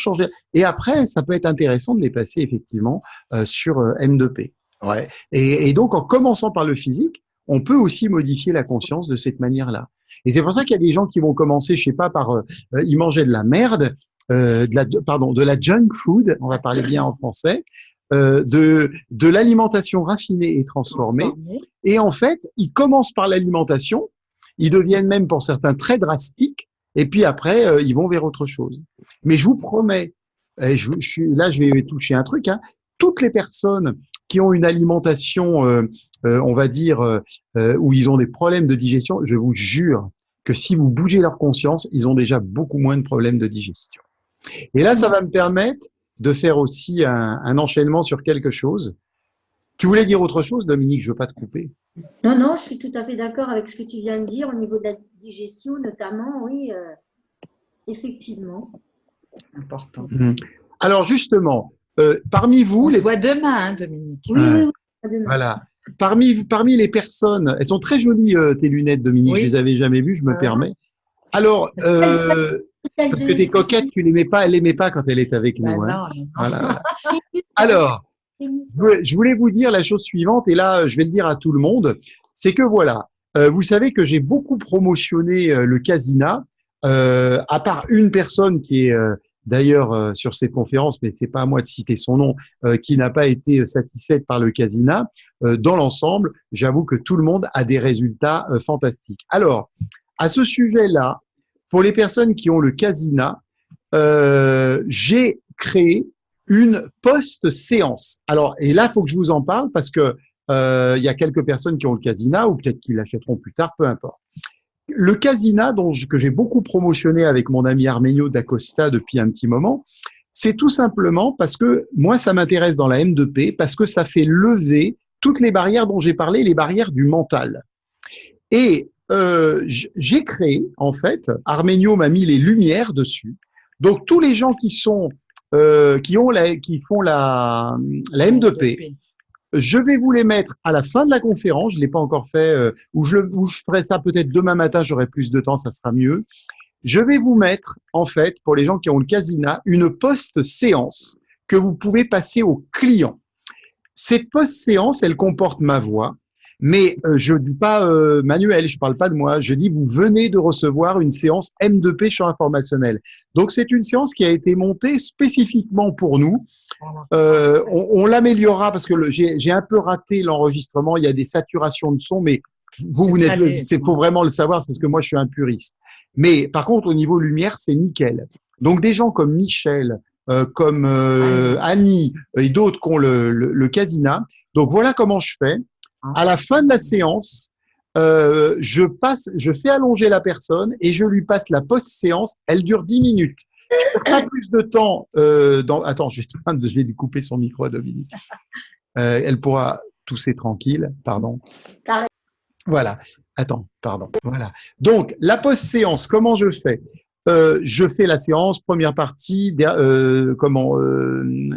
[SPEAKER 1] et après ça peut être intéressant de les passer effectivement sur M2P. Ouais. Et donc en commençant par le physique, on peut aussi modifier la conscience de cette manière-là. Et c'est pour ça qu'il y a des gens qui vont commencer, je sais pas, par ils mangeaient de la merde de la junk food, on va parler bien en français, de l'alimentation raffinée et transformée. Et en fait, ils commencent par l'alimentation, ils deviennent même pour certains très drastiques, et puis après, ils vont vers autre chose. Mais je vous promets, et là je vais toucher un truc, hein, toutes les personnes qui ont une alimentation, on va dire, où ils ont des problèmes de digestion, je vous jure que si vous bougez leur conscience, ils ont déjà beaucoup moins de problèmes de digestion. Et là, ça va me permettre de faire aussi un enchaînement sur quelque chose. Tu voulais dire autre chose, Dominique? Je ne veux pas te couper.
[SPEAKER 7] Non, non, je suis tout à fait d'accord avec ce que tu viens de dire au niveau de la digestion, notamment, oui, effectivement.
[SPEAKER 3] Important.
[SPEAKER 1] Alors justement, parmi vous…
[SPEAKER 3] On se voit demain, hein, Dominique.
[SPEAKER 7] Oui, oui, oui. Demain.
[SPEAKER 1] Voilà. Parmi les personnes, elles sont très jolies, tes lunettes, Dominique, je les avais jamais vues, je me permets. Alors, parce que tes coquettes, tu l'aimais pas, elle l'aimait pas quand elle est avec nous. Hein.
[SPEAKER 3] Non.
[SPEAKER 1] Voilà. Alors, je voulais vous dire la chose suivante, et là, je vais le dire à tout le monde, c'est que voilà, vous savez que j'ai beaucoup promotionné le Casina, à part une personne qui est d'ailleurs sur ces conférences, mais c'est pas à moi de citer son nom, qui n'a pas été satisfaite par le Casina. Dans l'ensemble, j'avoue que tout le monde a des résultats fantastiques. Alors, à ce sujet-là, pour les personnes qui ont le Casina, j'ai créé une post-séance. Alors, et là, il faut que je vous en parle parce que il y a quelques personnes qui ont le Casina ou peut-être qu'ils l'achèteront plus tard, peu importe. Le Casina, que j'ai beaucoup promotionné avec mon ami Armenio d'Acosta depuis un petit moment, c'est tout simplement parce que moi, ça m'intéresse dans la M2P, parce que ça fait lever toutes les barrières dont j'ai parlé, les barrières du mental. Et j'ai créé, en fait, Armenio m'a mis les lumières dessus. Donc, tous les gens qui font la M2P, je vais vous les mettre à la fin de la conférence. Je l'ai pas encore fait, ou je ferai ça peut-être demain matin. J'aurai plus de temps, ça sera mieux. Je vais vous mettre, en fait, pour les gens qui ont le Casina, une post-séance que vous pouvez passer aux clients. Cette post-séance, elle comporte ma voix. Mais je dis pas manuel, je parle pas de moi. Je dis vous venez de recevoir une séance M2P champ informationnel. Donc c'est une séance qui a été montée spécifiquement pour nous. On l'améliorera parce que j'ai un peu raté l'enregistrement. Il y a des saturations de son, mais vous n'êtes, c'est faut vraiment le savoir, c'est parce que moi je suis un puriste. Mais par contre au niveau lumière c'est nickel. Donc des gens comme Michel, comme Annie et d'autres qui ont le Casina. Donc voilà comment je fais. À la fin de la séance, je fais allonger la personne et je lui passe la post-séance. Elle dure 10 minutes. Je ne perds pas plus de temps. Attends, je vais lui couper son micro à Dominique. Elle pourra tousser tranquille. Pardon. Voilà. Attends, pardon. Voilà. Donc, la post-séance, comment je fais? Je fais la séance, première partie,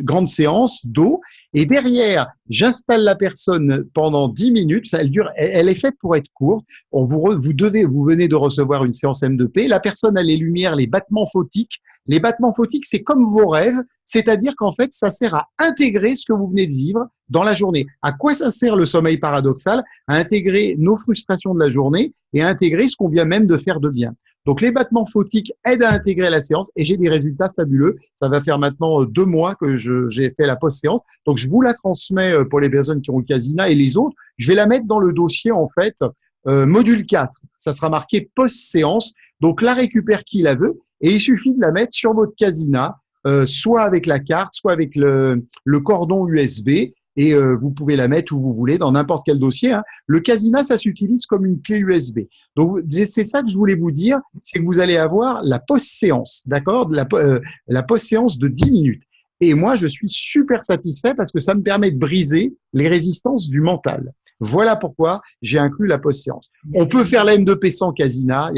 [SPEAKER 1] grande séance d'eau, et derrière, j'installe la personne pendant 10 minutes. Ça, elle est faite pour être courte. Vous venez de recevoir une séance M2P. La personne a les lumières, les battements photiques. Les battements photiques, c'est comme vos rêves, c'est-à-dire qu'en fait, ça sert à intégrer ce que vous venez de vivre dans la journée. À quoi ça sert le sommeil paradoxal? À intégrer nos frustrations de la journée et à intégrer ce qu'on vient même de faire de bien. Donc, les battements photiques aident à intégrer la séance et j'ai des résultats fabuleux. Ça va faire maintenant 2 mois que j'ai fait la post-séance. Donc, je vous la transmets pour les personnes qui ont le Casina et les autres. Je vais la mettre dans le dossier, en fait, module 4. Ça sera marqué post-séance. Donc, la récupère qui la veut et il suffit de la mettre sur votre Casina, soit avec la carte, soit avec le cordon USB. Et vous pouvez la mettre où vous voulez, dans n'importe quel dossier. Hein. Le Casina, ça s'utilise comme une clé USB. Donc, c'est ça que je voulais vous dire, c'est que vous allez avoir la post-séance, d'accord, la post-séance de 10 minutes. Et moi, je suis super satisfait parce que ça me permet de briser les résistances du mental. Voilà pourquoi j'ai inclus la post-séance. On peut faire la M2P sans Casina,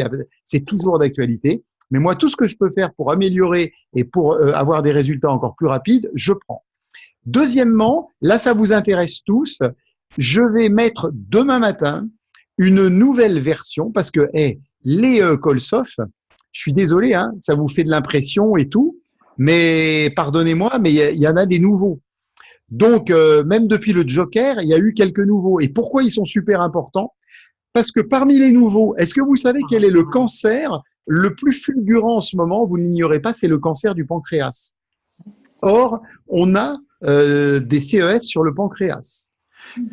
[SPEAKER 1] c'est toujours d'actualité. Mais moi, tout ce que je peux faire pour améliorer et pour avoir des résultats encore plus rapides, je prends. Deuxièmement, là, ça vous intéresse tous, je vais mettre demain matin une nouvelle version parce que les Colsoft, je suis désolé, hein, ça vous fait de l'impression et tout, mais pardonnez-moi, mais il y en a des nouveaux. Donc, même depuis le Joker, il y a eu quelques nouveaux. Et pourquoi ils sont super importants? Parce que parmi les nouveaux, est-ce que vous savez quel est le cancer le plus fulgurant en ce moment, vous ne l'ignorez pas, c'est le cancer du pancréas. Or, on a des CEF sur le pancréas.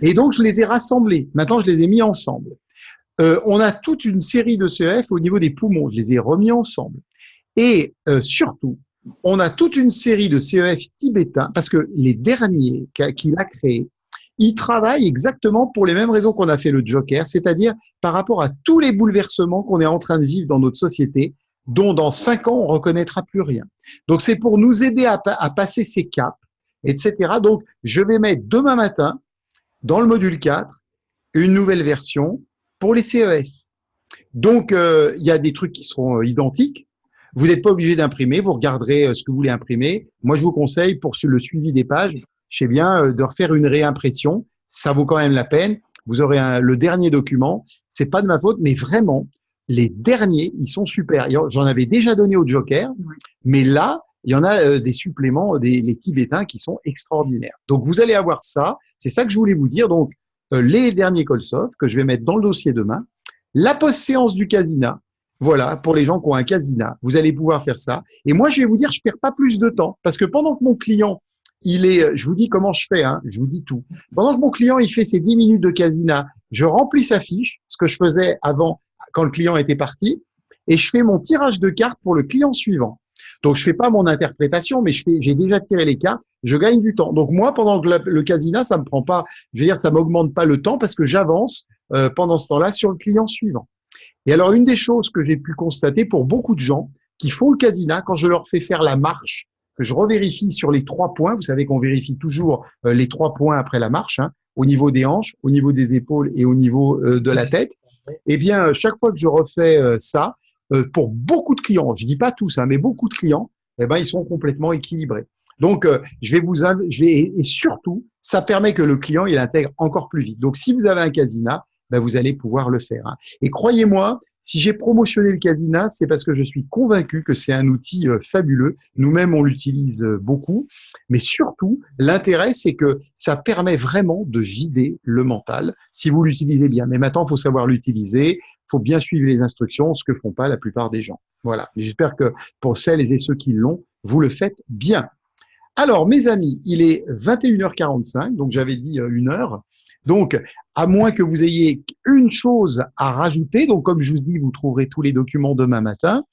[SPEAKER 1] Et donc, je les ai rassemblés. Maintenant, je les ai mis ensemble. On a toute une série de CEF au niveau des poumons. Je les ai remis ensemble. Et surtout, on a toute une série de CEF tibétains, parce que les derniers qu'il a créés, ils travaillent exactement pour les mêmes raisons qu'on a fait le Joker, c'est-à-dire par rapport à tous les bouleversements qu'on est en train de vivre dans notre société, dont dans 5 ans, on ne reconnaîtra plus rien. Donc, c'est pour nous aider à passer ces caps, etc. Donc, je vais mettre demain matin, dans le module 4, une nouvelle version pour les CEF. Donc, il y a des trucs qui seront identiques. Vous n'êtes pas obligé d'imprimer, vous regarderez ce que vous voulez imprimer. Moi, je vous conseille, pour le suivi des pages, je sais bien, de refaire une réimpression. Ça vaut quand même la peine. Vous aurez le dernier document. C'est pas de ma faute, mais vraiment, les derniers, ils sont super. J'en avais déjà donné au Joker, mais là, il y en a des suppléments, les Tibétains qui sont extraordinaires. Donc, vous allez avoir ça. C'est ça que je voulais vous dire. Donc, les derniers Colsoft que je vais mettre dans le dossier demain. La post-séance du Casina. Voilà, pour les gens qui ont un Casina, vous allez pouvoir faire ça. Et moi, je vais vous dire, je perds pas plus de temps parce que pendant que mon client, je vous dis comment je fais, hein, je vous dis tout. Pendant que mon client, il fait ses 10 minutes de Casina, je remplis sa fiche, ce que je faisais avant quand le client était parti, et je fais mon tirage de cartes pour le client suivant. Donc, je fais pas mon interprétation, mais j'ai déjà tiré les cartes, je gagne du temps. Donc, moi, pendant que le Casina, ça me prend pas, je veux dire, ça m'augmente pas le temps parce que j'avance pendant ce temps-là sur le client suivant. Et alors, une des choses que j'ai pu constater pour beaucoup de gens qui font le Casina, quand je leur fais faire la marche, que je revérifie sur les 3 points, vous savez qu'on vérifie toujours les 3 points après la marche, hein, au niveau des hanches, au niveau des épaules et au niveau de la tête, eh bien, chaque fois que je refais ça, pour beaucoup de clients, je dis pas tous, hein, mais beaucoup de clients, eh ben, ils sont complètement équilibrés. Donc, et surtout, ça permet que le client, il intègre encore plus vite. Donc, si vous avez un Casina, ben, vous allez pouvoir le faire. Hein. Et croyez-moi, si j'ai promotionné le Casina, c'est parce que je suis convaincu que c'est un outil fabuleux. Nous-mêmes, on l'utilise beaucoup. Mais surtout, l'intérêt, c'est que ça permet vraiment de vider le mental si vous l'utilisez bien. Mais maintenant, il faut savoir l'utiliser. Il faut bien suivre les instructions, ce que font pas la plupart des gens. Voilà. J'espère que pour celles et ceux qui l'ont, vous le faites bien. Alors, mes amis, il est 21h45, donc j'avais dit 1 heure. Donc, à moins que vous ayez une chose à rajouter, donc comme je vous dis, vous trouverez tous les documents demain matin.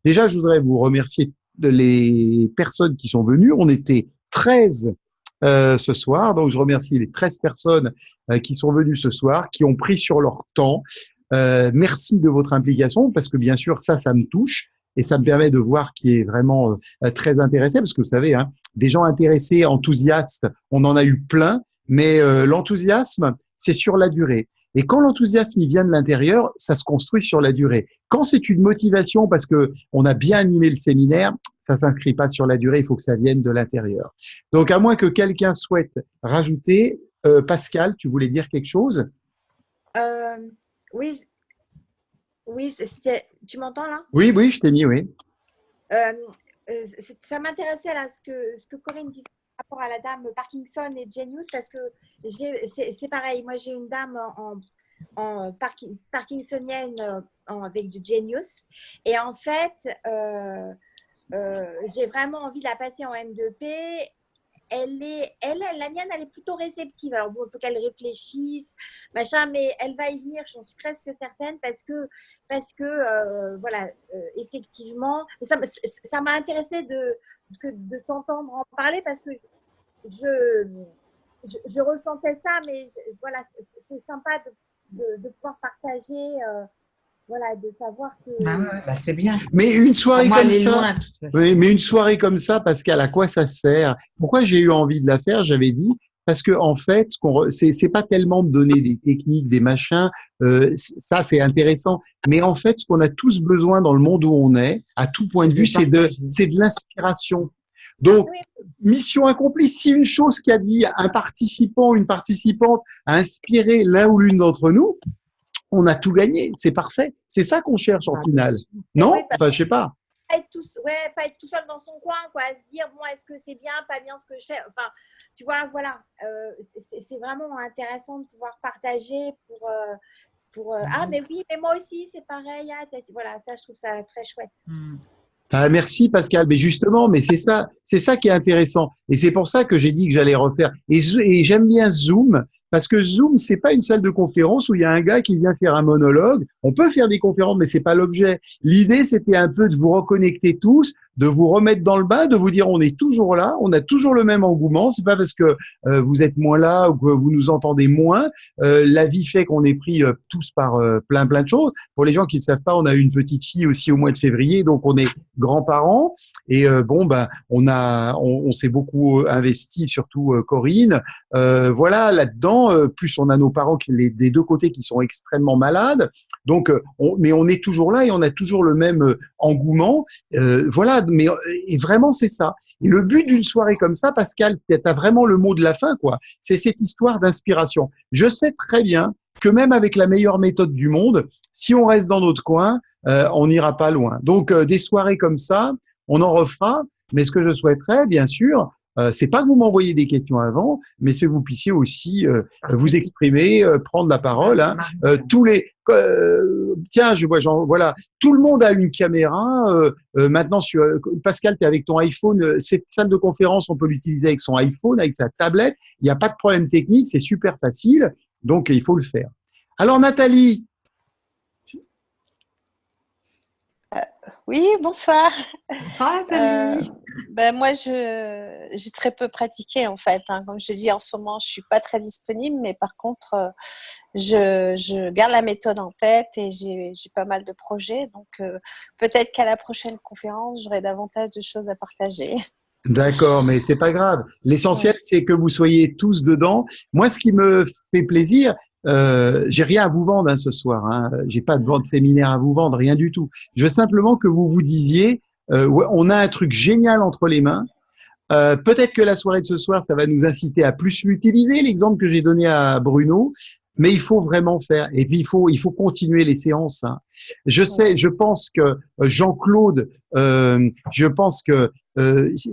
[SPEAKER 1] Déjà, je voudrais vous remercier les personnes qui sont venues. On était 13 ce soir, donc je remercie les 13 personnes qui sont venues ce soir, qui ont pris sur leur temps. Merci de votre implication, parce que bien sûr, ça me touche. Et ça me permet de voir qui est vraiment très intéressé, parce que vous savez, hein, des gens intéressés, enthousiastes, on en a eu plein, mais l'enthousiasme, c'est sur la durée. Et quand l'enthousiasme il vient de l'intérieur, ça se construit sur la durée. Quand c'est une motivation parce que on a bien animé le séminaire, ça s'inscrit pas sur la durée, il faut que ça vienne de l'intérieur. Donc, à moins que quelqu'un souhaite rajouter, Pascal, tu voulais dire quelque chose?
[SPEAKER 4] Oui, oui, tu m'entends là?
[SPEAKER 1] Oui, je t'ai mis, oui.
[SPEAKER 4] Ça m'intéressait là ce que Corinne disait par rapport à la dame Parkinson et Genius, parce que c'est pareil. Moi, j'ai une dame en parkinsonienne avec du Genius, et en fait, j'ai vraiment envie de la passer en M2P. La mienne, elle est plutôt réceptive. Alors bon, il faut qu'elle réfléchisse, machin, mais elle va y venir, j'en suis presque certaine, parce que voilà, effectivement, ça m'a intéressé de t'entendre en parler, parce que je ressentais ça, mais voilà, c'est sympa de pouvoir partager, voilà, de savoir que…
[SPEAKER 3] Bah c'est bien.
[SPEAKER 1] Mais une soirée comme ça,
[SPEAKER 3] loin,
[SPEAKER 1] oui, mais une soirée comme ça, Pascal, à quoi ça sert? Pourquoi j'ai eu envie de la faire? J'avais dit parce que en fait, c'est pas tellement de donner des techniques, des machins, ça c'est intéressant. Mais en fait, ce qu'on a tous besoin dans le monde où on est, à tout point de vue, c'est de l'inspiration. Donc, mission accomplie. Si une chose qu'a dit un participant, une participante a inspiré l'un ou l'une d'entre nous, on a tout gagné, c'est parfait. C'est ça qu'on cherche en finale. Non? Enfin, je sais pas.
[SPEAKER 4] Pas être tout seul dans son coin, quoi, à se dire, bon, est-ce que c'est bien, pas bien ce que je fais? Enfin, tu vois, voilà. C'est vraiment intéressant de pouvoir partager ah, mais oui, mais moi aussi, c'est pareil. Ah, voilà, ça, je trouve ça très chouette.
[SPEAKER 1] Ah, merci Pascal, mais justement, mais c'est ça qui est intéressant. Et c'est pour ça que j'ai dit que j'allais refaire. Et j'aime bien Zoom, parce que Zoom, c'est pas une salle de conférence où il y a un gars qui vient faire un monologue. On peut faire des conférences, mais c'est pas l'objet. L'idée, c'était un peu de vous reconnecter tous, de vous remettre dans le bain, de vous dire on est toujours là, on a toujours le même engouement. C'est pas parce que vous êtes moins là ou que vous nous entendez moins. La vie fait qu'on est pris tous par plein de choses. Pour les gens qui ne savent pas, on a eu une petite fille aussi au mois de février, donc on est grands-parents. Et on s'est beaucoup investi, surtout Corinne. Voilà, là-dedans, plus on a nos parents des deux côtés qui sont extrêmement malades. Donc, mais on est toujours là et on a toujours le même engouement. Voilà, mais et vraiment c'est ça. Et le but d'une soirée comme ça, Pascal, tu as vraiment le mot de la fin, quoi. C'est cette histoire d'inspiration. Je sais très bien que même avec la meilleure méthode du monde, si on reste dans notre coin, on n'ira pas loin. Donc, des soirées comme ça, on en refera. Mais ce que je souhaiterais, bien sûr, c'est pas que vous m'envoyiez des questions avant, mais c'est que vous puissiez aussi vous exprimer, prendre la parole. Hein. Tiens, voilà, tout le monde a une caméra. Maintenant, Pascal, tu es avec ton iPhone. Cette salle de conférence, on peut l'utiliser avec son iPhone, avec sa tablette. Il n'y a pas de problème technique, c'est super facile. Donc, il faut le faire. Alors, Nathalie.
[SPEAKER 8] Oui, bonsoir.
[SPEAKER 3] Bonsoir Nathalie.
[SPEAKER 8] Moi, j'ai très peu pratiqué en fait. Hein. Comme je dis, en ce moment, je suis pas très disponible, mais par contre, je garde la méthode en tête et j'ai pas mal de projets. Donc, peut-être qu'à la prochaine conférence, j'aurai davantage de choses à partager.
[SPEAKER 1] D'accord, mais c'est pas grave. L'essentiel, c'est que vous soyez tous dedans. Moi, ce qui me fait plaisir, j'ai rien à vous vendre ce soir. Hein. J'ai pas de vente séminaire à vous vendre, rien du tout. Je veux simplement que vous vous disiez, on a un truc génial entre les mains. Peut-être que la soirée de ce soir, ça va nous inciter à plus l'utiliser, l'exemple que j'ai donné à Bruno. Mais il faut vraiment faire. Et puis il faut continuer les séances. Hein. Je pense que Jean-Claude, je pense que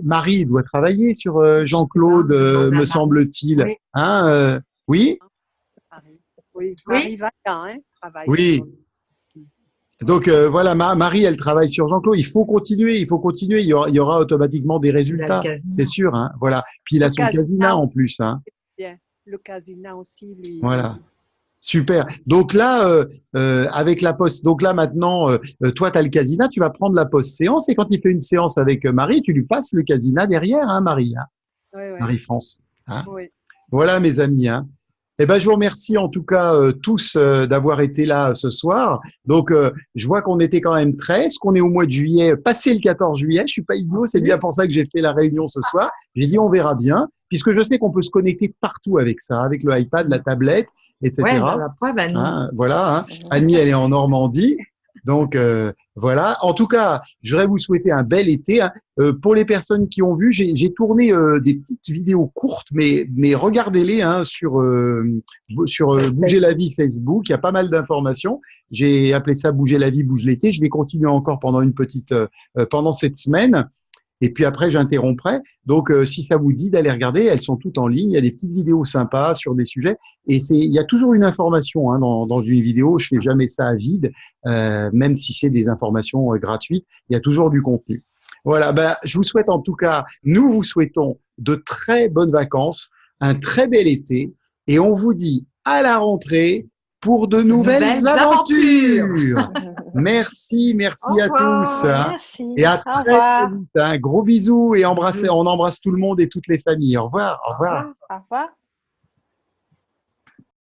[SPEAKER 1] Marie doit travailler sur Jean-Claude, me semble-t-il.
[SPEAKER 3] Oui.
[SPEAKER 1] Hein, oui.
[SPEAKER 9] Oui, Marie va hein, travaille.
[SPEAKER 1] Oui. Donc voilà, Marie, elle travaille sur Jean-Claude. Il faut continuer, il faut continuer. Il y aura automatiquement des résultats, c'est sûr. Hein, voilà. Puis il a son casina en plus. Hein.
[SPEAKER 9] Bien. Le casina aussi, lui.
[SPEAKER 1] Voilà. Super. Donc là, avec la post, donc là maintenant, toi, tu as le casina, tu vas prendre la post-séance et quand il fait une séance avec Marie, tu lui passes le casina derrière, hein, Marie. Hein,
[SPEAKER 9] oui.
[SPEAKER 1] Marie-France. Hein.
[SPEAKER 9] Oui.
[SPEAKER 1] Voilà, mes amis. Hein. Eh ben, je vous remercie en tout cas tous d'avoir été là ce soir. Donc, je vois qu'on était quand même 13, qu'on est au mois de juillet, passé le 14 juillet. Je suis pas idiot, c'est bien pour ça que j'ai fait la réunion ce soir. J'ai dit on verra bien, puisque je sais qu'on peut se connecter partout avec ça, avec le iPad, la tablette, etc.
[SPEAKER 3] Ouais, la preuve, Annie.
[SPEAKER 1] Hein, voilà, hein. Annie, elle est en Normandie. Donc, voilà. En tout cas, je voudrais vous souhaiter un bel été. Hein. Pour les personnes qui ont vu, j'ai tourné des petites vidéos courtes, mais regardez-les hein, sur Bouger la vie Facebook. Il y a pas mal d'informations. J'ai appelé ça Bouger la vie, bouge l'été. Je vais continuer encore pendant pendant cette semaine. Et puis après, j'interromprai. Donc, si ça vous dit d'aller regarder, elles sont toutes en ligne. Il y a des petites vidéos sympas sur des sujets. Et il y a toujours une information hein, dans une vidéo. Je fais jamais ça à vide, même si c'est des informations gratuites. Il y a toujours du contenu. Voilà. Ben, je vous souhaite en tout cas, nous vous souhaitons de très bonnes vacances, un très bel été. Et on vous dit à la rentrée pour de nouvelles aventures. Merci à tous. Hein.
[SPEAKER 8] Merci.
[SPEAKER 1] Et à très vite. Un gros bisou et on embrasse tout le monde et toutes les familles. Au revoir.
[SPEAKER 8] Au revoir.